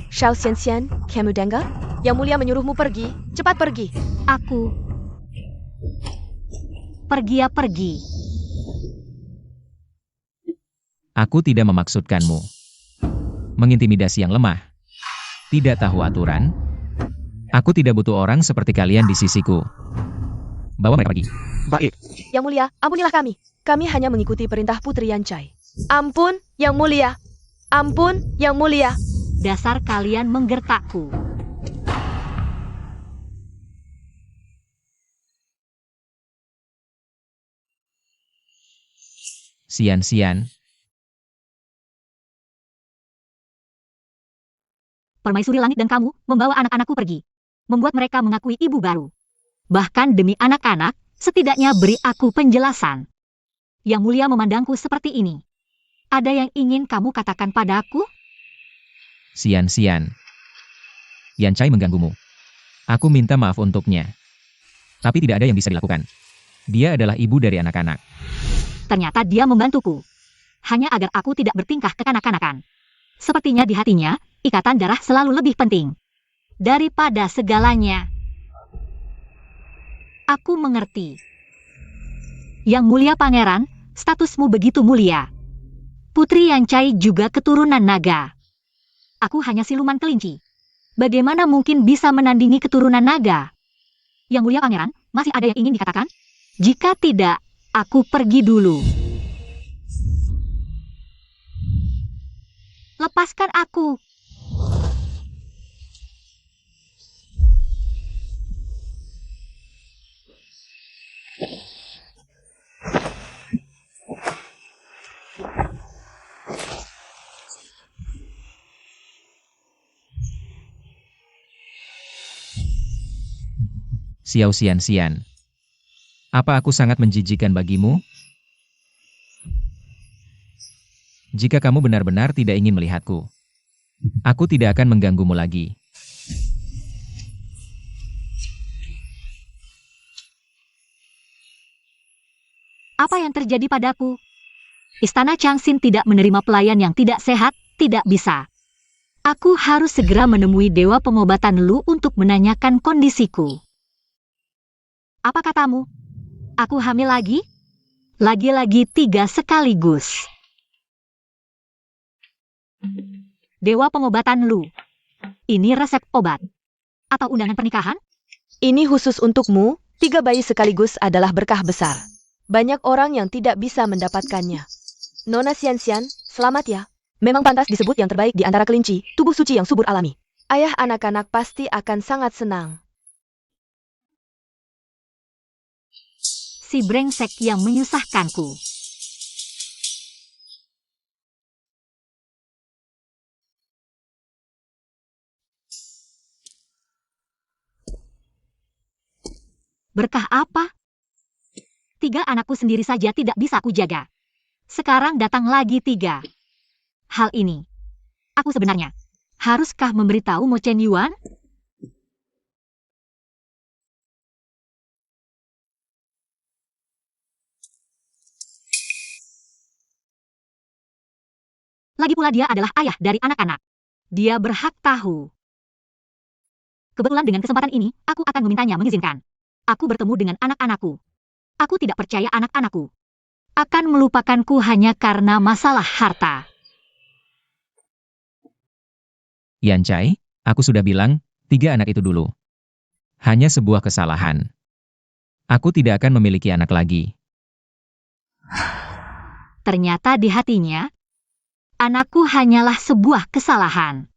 Xiao Xian, Kemu Denga, yang mulia menyuruhmu pergi, cepat pergi. Aku pergi. Aku tidak memaksudkanmu mengintimidasi yang lemah. Tidak tahu aturan. Aku tidak butuh orang seperti kalian di sisiku. Bawa mereka pergi. Baik. Yang mulia, ampunilah kami. Kami hanya mengikuti perintah Putri Yancai. Ampun, yang mulia. Ampun, yang mulia. Dasar kalian menggertakku. Xian. Permaisuri langit dan kamu membawa anak-anakku pergi. Membuat mereka mengakui ibu baru. Bahkan demi anak-anak, setidaknya beri aku penjelasan. Yang mulia memandangku seperti ini. Ada yang ingin kamu katakan padaku? Xian. Yancai mengganggumu. Aku minta maaf untuknya. Tapi tidak ada yang bisa dilakukan. Dia adalah ibu dari anak-anak. Ternyata dia membantuku. Hanya agar aku tidak bertingkah kekanak-kanakan. Sepertinya di hatinya, ikatan darah selalu lebih penting daripada segalanya. Aku mengerti. Yang mulia pangeran, statusmu begitu mulia. Putri Yancai juga keturunan naga. Aku hanya siluman kelinci. Bagaimana mungkin bisa menandingi keturunan naga? Yang mulia pangeran, masih ada yang ingin dikatakan? Jika tidak, aku pergi dulu. Lepaskan aku. Xiao Xian. Apa aku sangat menjijikan bagimu? Jika kamu benar-benar tidak ingin melihatku, aku tidak akan mengganggumu lagi. Apa yang terjadi padaku? Istana Changxin tidak menerima pelayan yang tidak sehat, tidak bisa. Aku harus segera menemui Dewa Pengobatan Lu untuk menanyakan kondisiku. Apa katamu? Aku hamil lagi? Lagi-lagi 3 sekaligus. Dewa Pengobatan Lu. Ini resep obat. Atau undangan pernikahan? Ini khusus untukmu, 3 bayi sekaligus adalah berkah besar. Banyak orang yang tidak bisa mendapatkannya. Nona Xian, selamat ya. Memang pantas disebut yang terbaik di antara kelinci, tubuh suci yang subur alami. Ayah anak-anak pasti akan sangat senang. Si brengsek yang menyusahkanku. Berkah apa? 3 anakku sendiri saja tidak bisa aku jaga. Sekarang datang lagi 3. Hal ini. Aku sebenarnya. Haruskah memberitahu Mo Chen Yuan? Lagi pula dia adalah ayah dari anak-anak. Dia berhak tahu. Kebetulan dengan kesempatan ini, aku akan memintanya mengizinkan. Aku bertemu dengan anak-anakku. Aku tidak percaya anak-anakku akan melupakanku hanya karena masalah harta. Yancai, aku sudah bilang, 3 anak itu dulu. Hanya sebuah kesalahan. Aku tidak akan memiliki anak lagi. Ternyata di hatinya, anakku hanyalah sebuah kesalahan.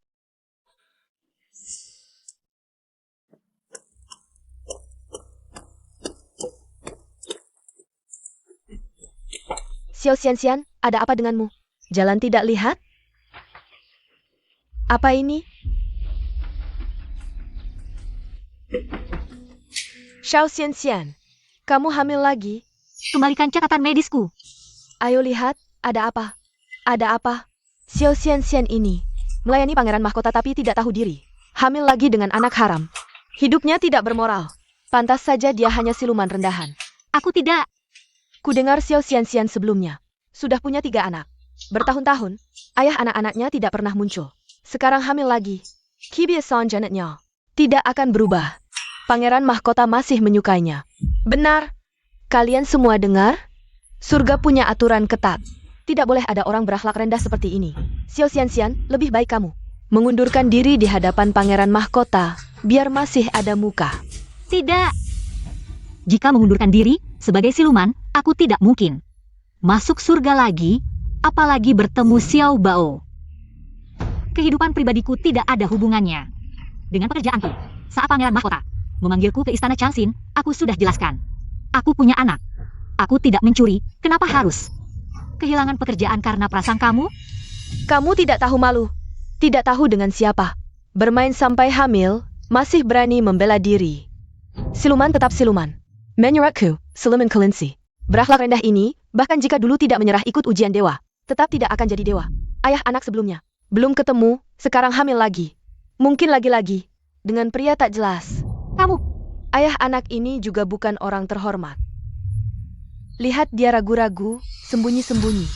Xiao Xian, ada apa denganmu? Jalan tidak lihat? Apa ini? Xiao Xian, kamu hamil lagi? Kembalikan catatan medisku. Ayo lihat, ada apa? Ada apa? Xiao Xian ini melayani pangeran mahkota tapi tidak tahu diri. Hamil lagi dengan anak haram. Hidupnya tidak bermoral. Pantas saja dia hanya siluman rendahan. Aku tidak. Ku dengar Xiao Xian sebelumnya. Sudah punya 3 anak. Bertahun-tahun, ayah anak-anaknya tidak pernah muncul. Sekarang hamil lagi. Kebiasaan Janetnya tidak akan berubah. Pangeran mahkota masih menyukainya. Benar. Kalian semua dengar? Surga punya aturan ketat. Tidak boleh ada orang berakhlak rendah seperti ini. Xiao Xian, lebih baik kamu mengundurkan diri di hadapan pangeran mahkota, biar masih ada muka. Tidak. Jika mengundurkan diri, sebagai siluman, aku tidak mungkin masuk surga lagi, apalagi bertemu Xiao Bao. Kehidupan pribadiku tidak ada hubungannya dengan pekerjaanku. Saat pangeran mahkota memanggilku ke istana Changxin, aku sudah jelaskan. Aku punya anak. Aku tidak mencuri, kenapa harus kehilangan pekerjaan karena prasangkamu? Kamu tidak tahu malu. Tidak tahu dengan siapa. Bermain sampai hamil, masih berani membela diri. Siluman tetap siluman. Menurutku, siluman kelinci. Berakhlak rendah ini, bahkan jika dulu tidak menyerah ikut ujian dewa, tetap tidak akan jadi dewa. Ayah anak sebelumnya. Belum ketemu, sekarang hamil lagi. Mungkin lagi-lagi. Dengan pria tak jelas. Kamu, Ayah anak ini juga bukan orang terhormat. Lihat dia ragu-ragu, sembunyi-sembunyi.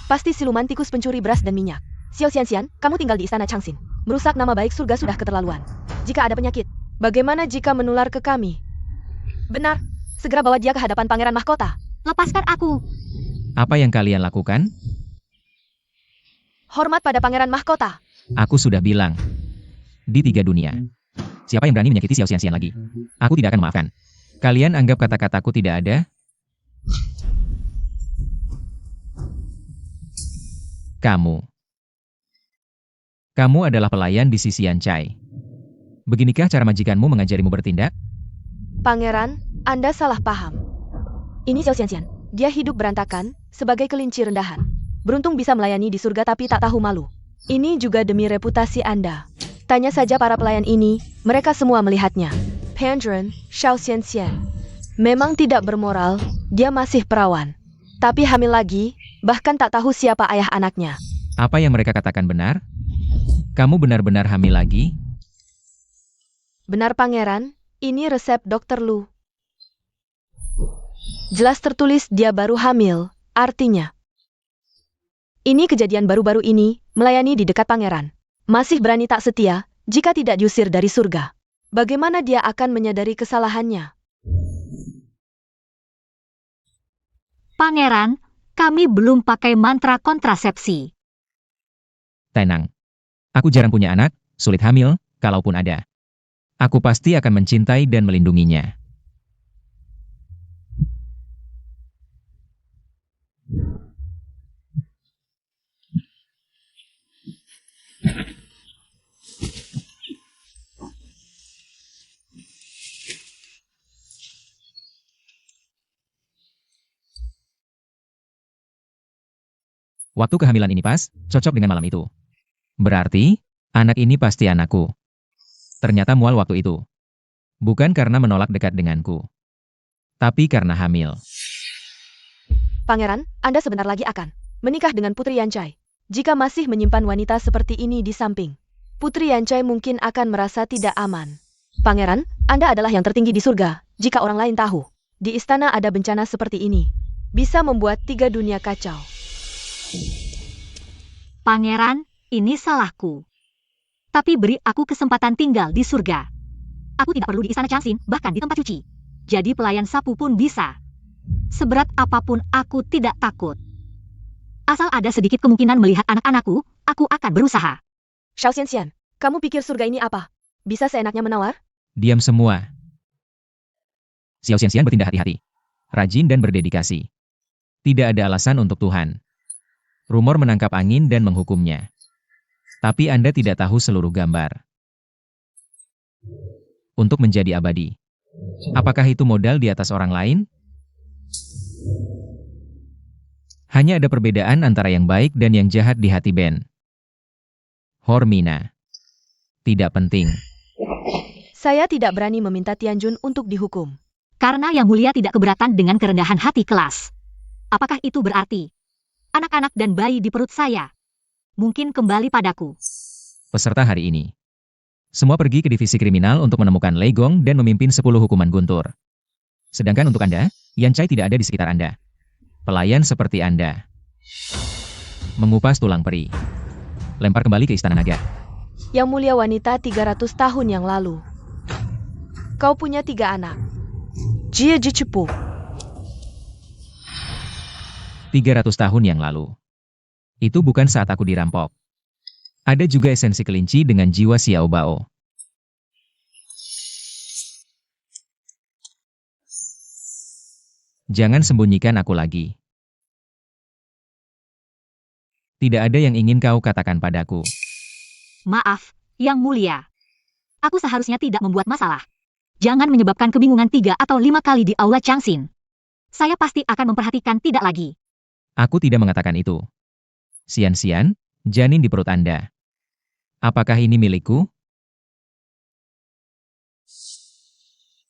Pasti siluman tikus pencuri beras dan minyak. Xiao Xianxian, kamu tinggal di istana Changxin. Merusak nama baik surga sudah keterlaluan. Jika ada penyakit, bagaimana jika menular ke kami? Benar, segera bawa dia ke hadapan Pangeran Mahkota. Lepaskan aku. Apa yang kalian lakukan? Hormat pada Pangeran Mahkota. Aku sudah bilang. Di 3 dunia. Siapa yang berani menyakiti Xiao Xianxian lagi? Aku tidak akan memaafkan. Kalian anggap kata-kataku tidak ada? Kamu adalah pelayan di sisi Yancai. Beginikah cara majikanmu mengajarimu bertindak? Pangeran, Anda salah paham. Ini Xiao Xianxian. Dia hidup berantakan, sebagai kelinci rendahan. Beruntung bisa melayani di surga tapi tak tahu malu. Ini juga demi reputasi Anda. Tanya saja para pelayan ini, mereka semua melihatnya. Pandren, Xiao Xianxian. Memang tidak bermoral, dia masih perawan. Tapi hamil lagi, bahkan tak tahu siapa ayah anaknya. Apa yang mereka katakan benar? Kamu benar-benar hamil lagi? Benar Pangeran, ini resep Dr. Lu. Jelas tertulis dia baru hamil, artinya. Ini kejadian baru-baru ini, melayani di dekat Pangeran. Masih berani tak setia, jika tidak diusir dari surga. Bagaimana dia akan menyadari kesalahannya? Pangeran, kami belum pakai mantra kontrasepsi. Tenang. Aku jarang punya anak, sulit hamil, kalaupun ada. Aku pasti akan mencintai dan melindunginya. Waktu kehamilan ini pas, cocok dengan malam itu. Berarti, anak ini pasti anakku. Ternyata mual waktu itu. Bukan karena menolak dekat denganku. Tapi karena hamil. Pangeran, Anda sebentar lagi akan menikah dengan Putri Yancai. Jika masih menyimpan wanita seperti ini di samping, Putri Yancai mungkin akan merasa tidak aman. Pangeran, Anda adalah yang tertinggi di surga. Jika orang lain tahu, di istana ada bencana seperti ini, bisa membuat 3 dunia kacau. Pangeran, ini salahku. Tapi beri aku kesempatan tinggal di surga. Aku tidak perlu di istana Changxin, bahkan di tempat cuci. Jadi pelayan sapu pun bisa. Seberat apapun aku tidak takut. Asal ada sedikit kemungkinan melihat anak-anakku, aku akan berusaha. Xiao Xianxian, kamu pikir surga ini apa? Bisa seenaknya menawar? Diam semua. Xiao Xianxian bertindak hati-hati. Rajin dan berdedikasi. Tidak ada alasan untuk Tuhan. Rumor menangkap angin dan menghukumnya. Tapi Anda tidak tahu seluruh gambar. Untuk menjadi abadi. Apakah itu modal di atas orang lain? Hanya ada perbedaan antara yang baik dan yang jahat di hati Ben. Hormina. Tidak penting. Saya tidak berani meminta Tianjun untuk dihukum. Karena Yang Mulia tidak keberatan dengan kerendahan hati kelas. Apakah itu berarti anak-anak dan bayi di perut saya mungkin kembali padaku? Peserta hari ini. Semua pergi ke divisi kriminal untuk menemukan Lei Gong dan memimpin 10 hukuman guntur. Sedangkan untuk Anda, Yancai tidak ada di sekitar Anda. Pelayan seperti Anda. Mengupas tulang peri. Lempar kembali ke Istana Naga. Yang Mulia wanita 300 tahun yang lalu. Kau punya 3 anak. Jie Jicepu. 300 tahun yang lalu. Itu bukan saat aku dirampok. Ada juga esensi kelinci dengan jiwa Xiao Bao. Jangan sembunyikan aku lagi. Tidak ada yang ingin kau katakan padaku. Maaf, Yang Mulia. Aku seharusnya tidak membuat masalah. Jangan menyebabkan kebingungan 3 atau 5 kali di Aula Changxin. Saya pasti akan memperhatikan tidak lagi. Aku tidak mengatakan itu. Xian-Xian, janin di perut Anda. Apakah ini milikku?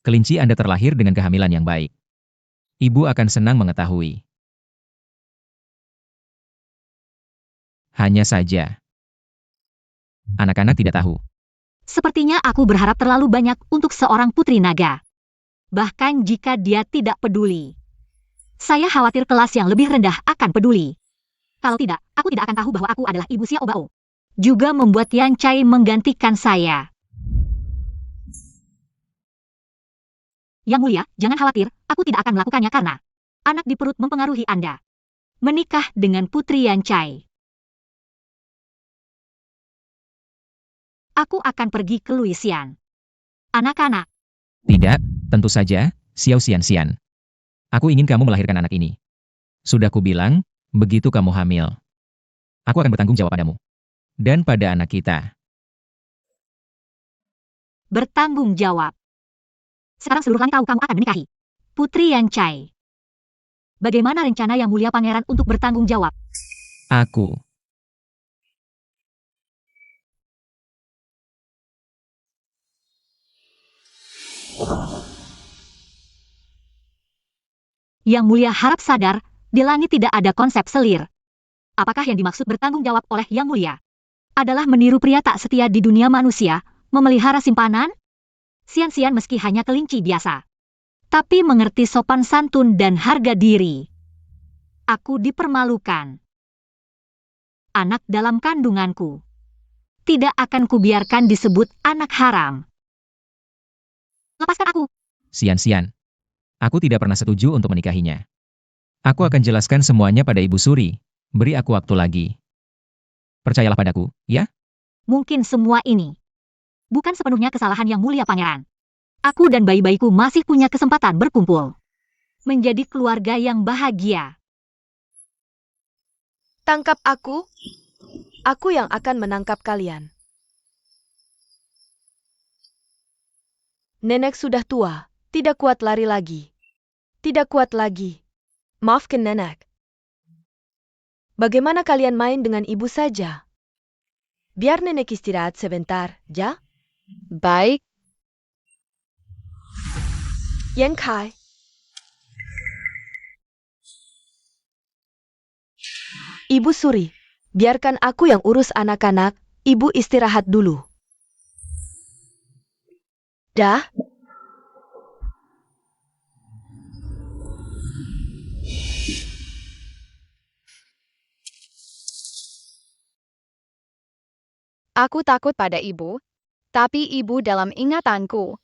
Kelinci Anda terlahir dengan kehamilan yang baik. Ibu akan senang mengetahui. Hanya saja, anak-anak tidak tahu. Sepertinya aku berharap terlalu banyak untuk seorang putri naga. bahkan jika dia tidak peduli. Saya khawatir kelas yang lebih rendah akan peduli. Kalau tidak, aku tidak akan tahu bahwa aku adalah Ibu Xiao Bao. Juga membuat Yan Chai menggantikan saya. Yang mulia, jangan khawatir, aku tidak akan melakukannya karena anak di perut mempengaruhi Anda. Menikah dengan Putri Yan Chai. Aku akan pergi ke Luisian. Anak-anak, Tidak, tentu saja, Xiao Xian. Aku ingin kamu melahirkan anak ini. Sudah kubilang, begitu kamu hamil, aku akan bertanggung jawab padamu. Dan pada anak kita. bertanggung jawab. Sekarang seluruh langit tahu kamu akan menikahi Putri Yan Chai. Bagaimana rencana Yang Mulia Pangeran untuk bertanggung jawab? Aku. Yang Mulia harap sadar, di langit tidak ada konsep selir. Apakah yang dimaksud bertanggung jawab oleh Yang Mulia? Adalah meniru pria tak setia di dunia manusia, memelihara simpanan? Xian meski hanya kelinci biasa. Tapi mengerti sopan santun dan harga diri. Aku dipermalukan. Anak dalam kandunganku. Tidak akan kubiarkan disebut anak haram. Lepaskan aku. Xian. Aku tidak pernah setuju untuk menikahinya. Aku akan jelaskan semuanya pada Ibu Suri. Beri aku waktu lagi. Percayalah padaku, ya? Mungkin semua ini bukan sepenuhnya kesalahan Yang Mulia Pangeran. Aku dan bayi-bayiku masih punya kesempatan berkumpul. Menjadi keluarga yang bahagia. Tangkap aku. Aku yang akan menangkap kalian. Nenek sudah tua, tidak kuat lari lagi. Tidak kuat lagi. Maafkan nenek. Bagaimana kalian main dengan ibu saja? Biar nenek istirahat sebentar, ya? Baik, Yan Kai. Ibu Suri, biarkan aku yang urus anak-anak, ibu istirahat dulu. Dah? aku takut pada ibu, tapi ibu dalam ingatanku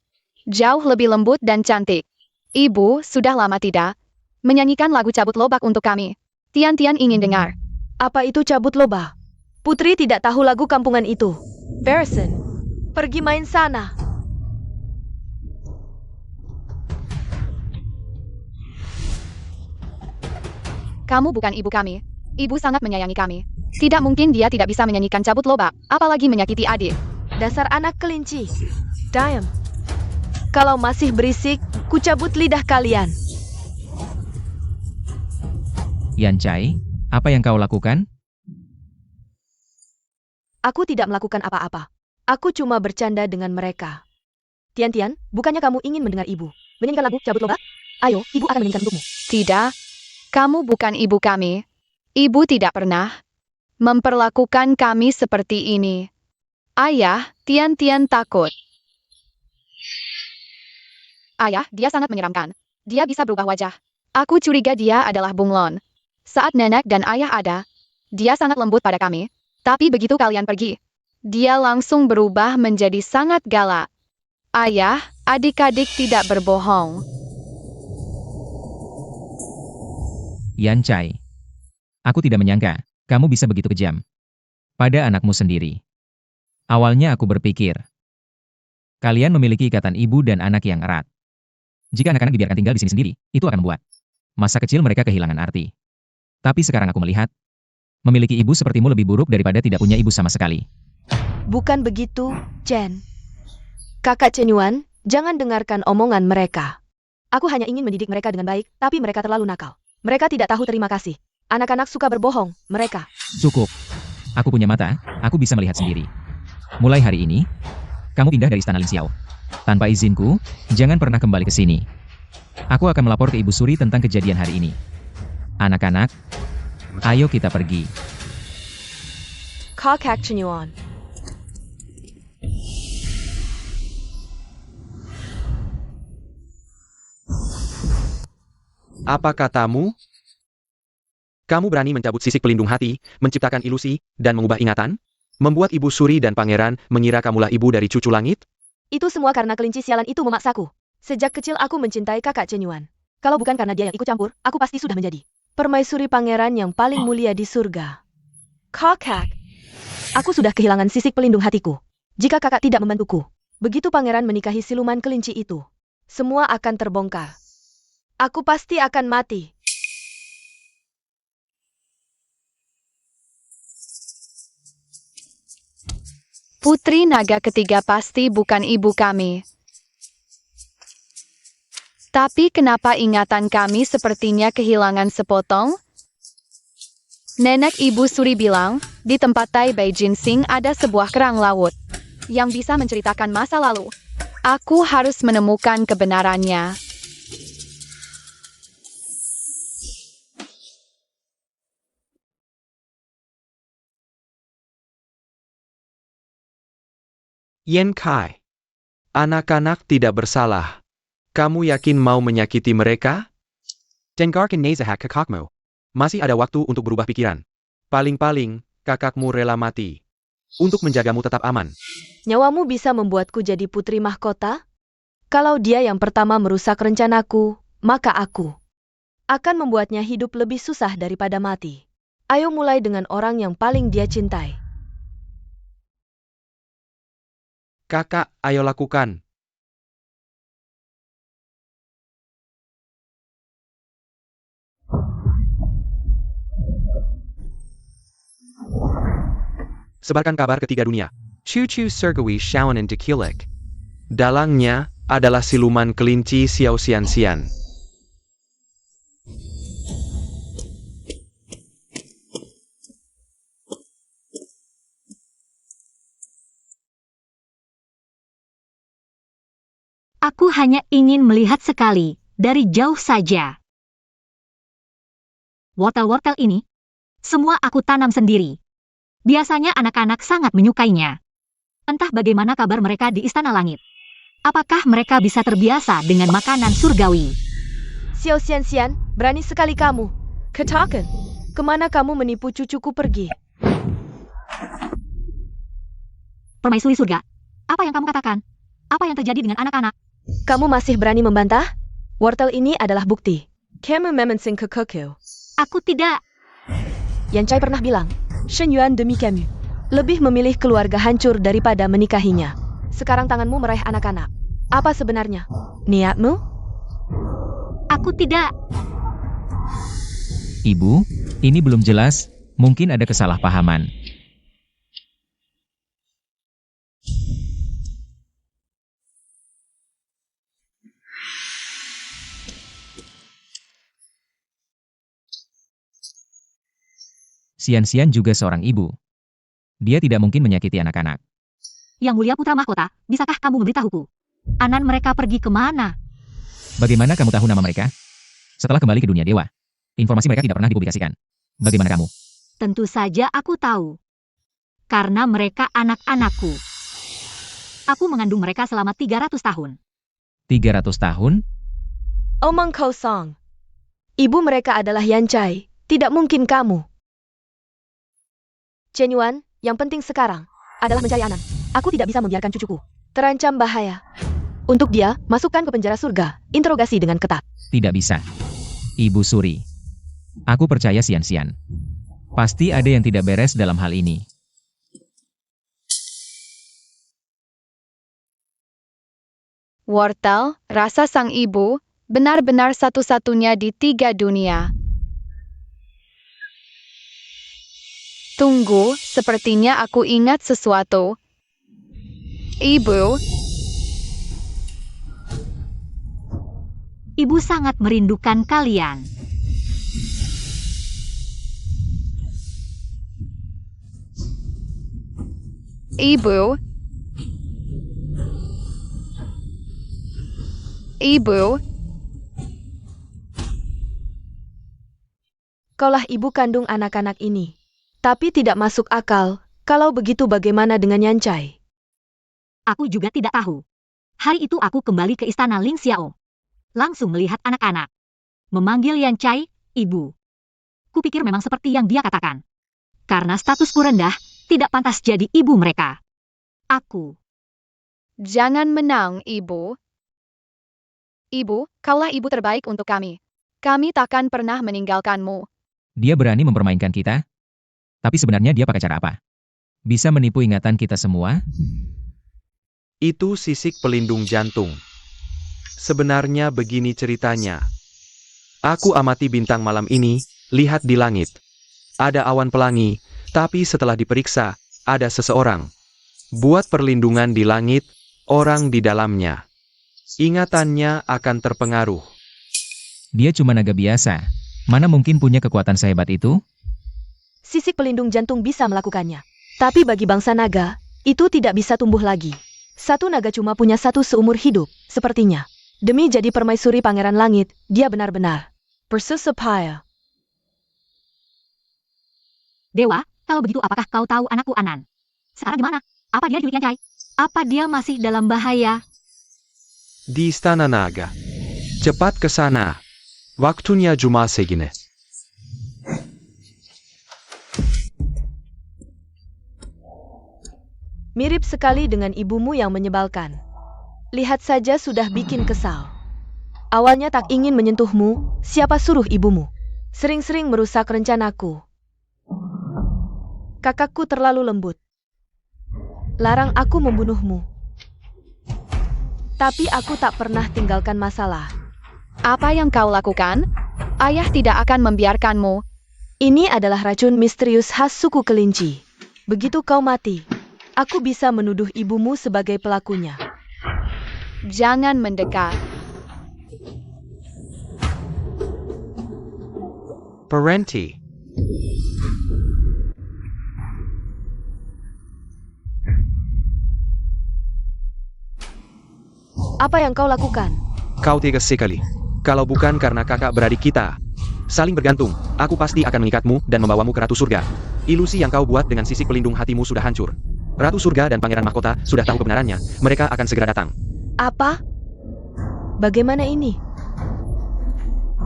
jauh lebih lembut dan cantik. Ibu sudah lama tidak menyanyikan lagu cabut lobak untuk kami. Tian ingin dengar. Apa itu cabut lobak? Putri tidak tahu lagu kampungan itu. Barrison, pergi main sana. Kamu bukan ibu kami. Ibu sangat menyayangi kami. Tidak mungkin dia tidak bisa menyanyikan cabut lobak, apalagi menyakiti adik. Dasar anak kelinci. Diam. Kalau masih berisik, ku cabut lidah kalian. Yan Chai, apa yang kau lakukan? Aku tidak melakukan apa-apa. Aku cuma bercanda dengan mereka. Tian, bukannya kamu ingin mendengar ibu menyanyikan lagu cabut lobak? Ayo, ibu akan menyanyikan untukmu. Tidak. Kamu bukan ibu kami. Ibu tidak pernah memperlakukan kami seperti ini. Ayah, Tian takut. Ayah, dia sangat menyeramkan. Dia bisa berubah wajah. Aku curiga dia adalah bunglon. Saat nenek dan ayah ada, dia sangat lembut pada kami. Tapi begitu kalian pergi, dia langsung berubah menjadi sangat galak. Ayah, adik-adik tidak berbohong. Yan Chai. Aku tidak menyangka, kamu bisa begitu kejam. Pada anakmu sendiri. Awalnya aku berpikir, kalian memiliki ikatan ibu dan anak yang erat. Jika anak-anak dibiarkan tinggal di sini sendiri, itu akan membuat masa kecil mereka kehilangan arti. Tapi sekarang aku melihat, memiliki ibu sepertimu lebih buruk daripada tidak punya ibu sama sekali. Bukan begitu, Chen. Kakak Chen Yuan, jangan dengarkan omongan mereka. Aku hanya ingin mendidik mereka dengan baik, tapi mereka terlalu nakal. Mereka tidak tahu terima kasih. Anak-anak suka berbohong, mereka. Cukup. Aku punya mata, aku bisa melihat sendiri. Mulai hari ini, kamu pindah dari Istana Lin Xiao. Tanpa izinku, jangan pernah kembali ke sini. Aku akan melapor ke Ibu Suri tentang kejadian hari ini. Anak-anak, ayo kita pergi. Kakak Chen Yuan. Apa katamu? Kamu berani mencabut sisik pelindung hati, menciptakan ilusi, dan mengubah ingatan? Membuat Ibu Suri dan Pangeran mengira kamulah ibu dari cucu langit? Itu semua karena kelinci sialan itu memaksaku. Sejak kecil aku mencintai kakak Cenyuan. Kalau bukan karena dia yang ikut campur, aku pasti sudah menjadi permaisuri pangeran yang paling mulia di surga. Kakak, aku sudah kehilangan sisik pelindung hatiku. Jika kakak tidak membantuku, begitu pangeran menikahi siluman kelinci itu, semua akan terbongkar. Aku pasti akan mati. Putri naga ketiga pasti bukan ibu kami. Tapi kenapa ingatan kami sepertinya kehilangan sepotong? Nenek Ibu Suri bilang, di tempat Tai Bei Jinsing ada sebuah kerang laut yang bisa menceritakan masa lalu. Aku harus menemukan kebenarannya. Yen Kai. Anak-anak tidak bersalah. Kamu yakin mau menyakiti mereka? Dengarkan nasihat kakakmu. Masih ada waktu untuk berubah pikiran. Paling-paling, kakakmu rela mati. Untuk menjagamu tetap aman. Nyawamu bisa membuatku jadi putri mahkota? Kalau dia yang pertama merusak rencanaku, maka aku akan membuatnya hidup lebih susah daripada mati. Ayo mulai dengan orang yang paling dia cintai. Kakak, ayo lakukan. Sebarkan kabar ketiga dunia. Cucu Surgawi Shaonan Dekilek. Dalangnya adalah siluman kelinci Xiao Xian. Aku hanya ingin melihat sekali, dari jauh saja. Wortel-wortel ini, semua aku tanam sendiri. Biasanya anak-anak sangat menyukainya. Entah bagaimana kabar mereka di Istana Langit. Apakah mereka bisa terbiasa dengan makanan surgawi? Xiao Xian, berani sekali kamu. Katakan, kemana kamu menipu cucuku pergi? Permaisuri surga, apa yang kamu katakan? Apa yang terjadi dengan anak-anak? Kamu masih berani membantah? Wortel ini adalah bukti. Kamu memensing kekekeu. Aku tidak. Yan Chai pernah bilang, Shen Yuan demi kamu. Lebih memilih keluarga hancur daripada menikahinya. Sekarang tanganmu meraih anak-anak. Apa sebenarnya niatmu? Aku tidak. Ibu, ini belum jelas, mungkin ada kesalahpahaman. Xian juga seorang ibu. Dia tidak mungkin menyakiti anak-anak. Yang mulia putra mahkota, bisakah kamu memberitahuku? Anan mereka pergi kemana? Bagaimana kamu tahu nama mereka? Setelah kembali ke dunia dewa, informasi mereka tidak pernah dipublikasikan. Bagaimana kamu? Tentu saja aku tahu. Karena mereka anak-anakku. Aku mengandung mereka selama 300 tahun. 300 tahun? Omong kosong. Ibu mereka adalah Yan Chai. Tidak mungkin kamu. Chen Yuan, yang penting sekarang adalah mencari Anan. Aku tidak bisa membiarkan cucuku terancam bahaya. Untuk dia, masukkan ke penjara surga. Interogasi dengan ketat. Tidak bisa. Ibu Suri. Aku percaya Xian. Pasti ada yang tidak beres dalam hal ini. Wortel, rasa sang ibu, benar-benar satu-satunya di 3 dunia. Tunggu, sepertinya aku ingat sesuatu. Ibu, Ibu sangat merindukan kalian. Ibu, Kaulah ibu kandung anak-anak ini. Tapi tidak masuk akal. Kalau begitu bagaimana dengan Yan Chai? Aku juga tidak tahu. Hari itu aku kembali ke istana Ling Xiao. Langsung melihat anak-anak. Memanggil Yancai, ibu. Kupikir memang seperti yang dia katakan. Karena statusku rendah, tidak pantas jadi ibu mereka. Aku. Jangan menang, Ibu. Ibu, kaulah ibu terbaik untuk kami. Kami takkan pernah meninggalkanmu. Dia berani mempermainkan kita? Tapi sebenarnya dia pakai cara apa? Bisa menipu ingatan kita semua? Itu sisik pelindung jantung. Sebenarnya begini ceritanya. Aku amati bintang malam ini, lihat di langit. Ada awan pelangi, tapi setelah diperiksa, ada seseorang. Buat perlindungan di langit, orang di dalamnya. Ingatannya akan terpengaruh. Dia cuma naga biasa. Mana mungkin punya kekuatan sehebat itu? Sisik pelindung jantung bisa melakukannya. Tapi bagi bangsa naga, itu tidak bisa tumbuh lagi. Satu naga cuma punya satu seumur hidup, sepertinya. Demi jadi permaisuri pangeran langit, dia benar-benar bersesepai. Dewa, kalau begitu apakah kau tahu anakku Anan? Sekarang gimana? Apa dia diculik Yancai? Apa dia masih dalam bahaya? Di Istana Naga. Cepat ke sana. Waktunya Cuma segini. Mirip sekali dengan ibumu yang menyebalkan. Lihat saja sudah bikin kesal. Awalnya tak ingin menyentuhmu, siapa suruh ibumu? Sering-sering merusak rencanaku. Kakakku terlalu lembut. Larang aku membunuhmu. Tapi aku tak pernah tinggalkan masalah. Apa yang kau lakukan? Ayah tidak akan membiarkanmu. Ini adalah racun misterius khas suku kelinci. Begitu kau mati, aku bisa menuduh ibumu sebagai pelakunya. Jangan mendekat. Parenti. Apa yang kau lakukan? Kau tegas sekali. Kalau bukan karena kakak beradik kita saling bergantung, aku pasti akan mengikatmu dan membawamu ke Ratu Surga. Ilusi yang kau buat dengan sisik pelindung hatimu sudah hancur. Ratu Surga dan Pangeran Mahkota sudah tahu kebenarannya. Mereka akan segera datang. Apa? Bagaimana ini?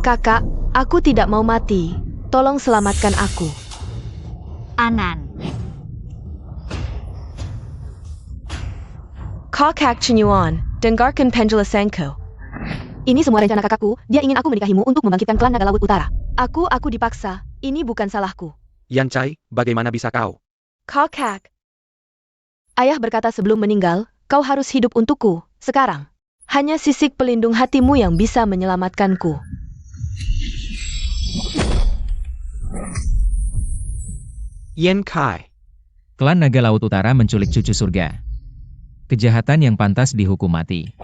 Kakak, aku tidak mau mati. Tolong selamatkan aku. Anan. Kakak Chenyuan, dengarkan penjelasanku. Ini semua rencana kakakku, dia ingin aku menikahimu untuk membangkitkan klan naga laut utara. Aku dipaksa, ini bukan salahku. Yancai, bagaimana bisa kau? Kakak. Ayah berkata sebelum meninggal, kau harus hidup untukku, sekarang. Hanya sisik pelindung hatimu yang bisa menyelamatkanku. Yen Kai. Klan Naga Laut Utara menculik cucu surga. Kejahatan yang pantas dihukum mati.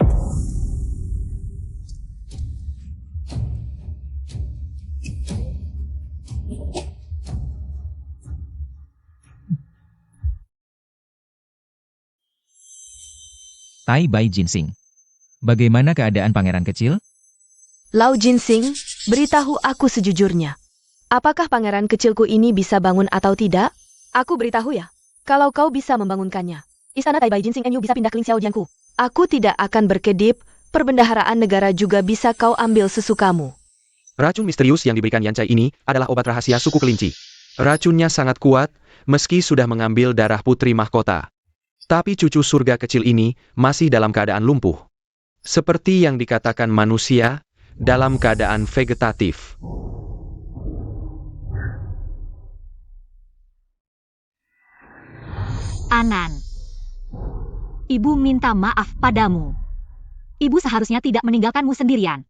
Tai Bai Jinsing. Bagaimana keadaan pangeran kecil? Lau Jinsing, beritahu aku sejujurnya. Apakah pangeran kecilku ini bisa bangun atau tidak? Aku beritahu ya. Kalau kau bisa membangunkannya, Istana Tai Bai Jinsing Enyu bisa pindah ke Ling Xiaojianku. Aku tidak akan berkedip, perbendaharaan negara juga bisa kau ambil sesukamu. Racun misterius yang diberikan Yancai ini adalah obat rahasia suku kelinci. Racunnya sangat kuat, meski sudah mengambil darah putri mahkota. Tapi cucu surga kecil ini masih dalam keadaan lumpuh. Seperti yang dikatakan manusia, dalam keadaan vegetatif. Anan. Ibu minta maaf padamu. Ibu seharusnya tidak meninggalkanmu sendirian.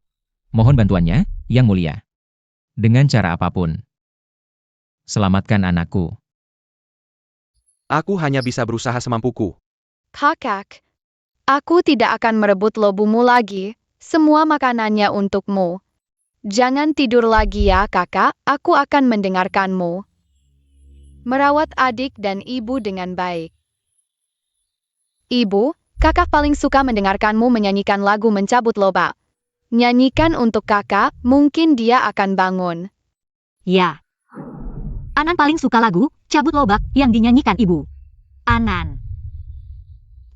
Mohon bantuannya, Yang Mulia. Dengan cara apapun. Selamatkan anakku. Aku hanya bisa berusaha semampuku. Kakak, aku tidak akan merebut lobumu lagi. Semua makanannya untukmu. Jangan tidur lagi ya kakak, aku akan mendengarkanmu. Merawat adik dan ibu dengan baik. Ibu, kakak paling suka mendengarkanmu menyanyikan lagu mencabut lobak. Nyanyikan untuk kakak, mungkin dia akan bangun. Ya. Anan paling suka lagu Cabut Lobak yang dinyanyikan ibu. Anan.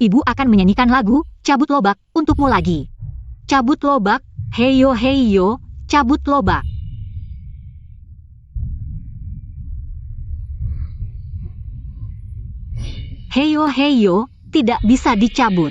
Ibu akan menyanyikan lagu Cabut Lobak untukmu lagi. Cabut lobak, heyo heyo, cabut lobak. Heyo heyo, tidak bisa dicabut.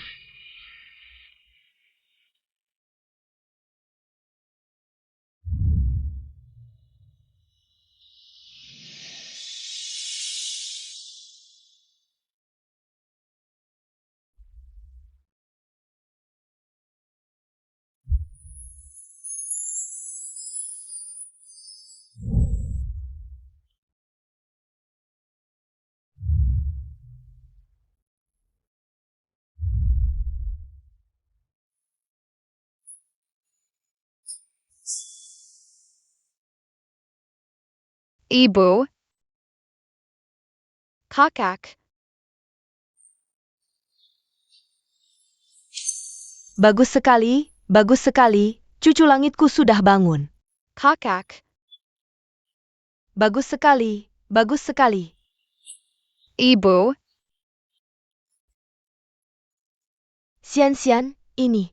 Ibu. Kakak. Bagus sekali, cucu langitku sudah bangun. Kakak. Bagus sekali. Ibu. Sian, ini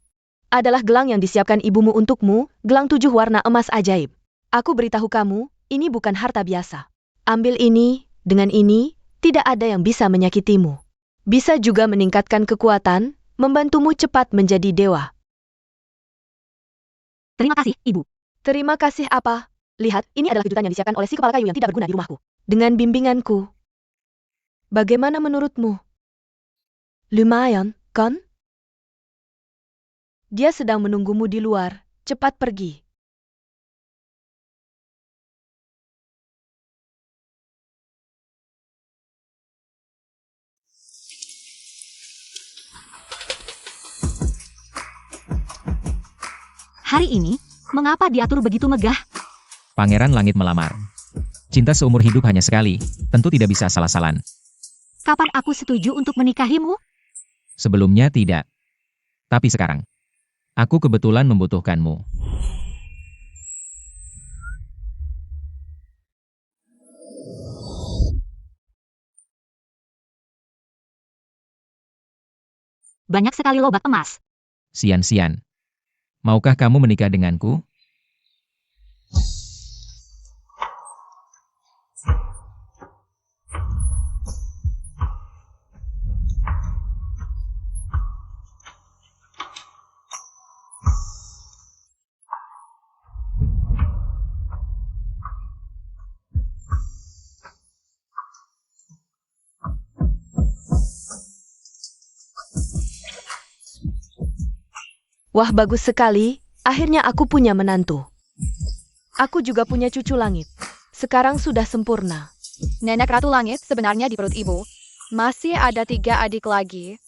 adalah gelang yang disiapkan ibumu untukmu, gelang 7 warna emas ajaib. Aku beritahu kamu, ini bukan harta biasa. Ambil ini, dengan ini, tidak ada yang bisa menyakitimu. Bisa juga meningkatkan kekuatan, membantumu cepat menjadi dewa. Terima kasih, Ibu. Terima kasih apa? Lihat, ini adalah kejutan yang disiapkan oleh si kepala kayu yang tidak berguna di rumahku. Dengan bimbinganku. Bagaimana menurutmu? Lumayan, kan? Dia sedang menunggumu di luar. Cepat pergi. Hari ini, mengapa diatur begitu megah? Pangeran Langit melamar. Cinta seumur hidup hanya sekali, tentu tidak bisa salah-salan. Kapan aku setuju untuk menikahimu? Sebelumnya tidak. Tapi sekarang, aku kebetulan membutuhkanmu. Banyak sekali lobak emas. Sian. Maukah kamu menikah denganku? Wah, bagus sekali. Akhirnya aku punya menantu. Aku juga punya cucu langit. Sekarang sudah sempurna. Nenek Ratu Langit sebenarnya di perut ibu. Masih ada 3 adik lagi.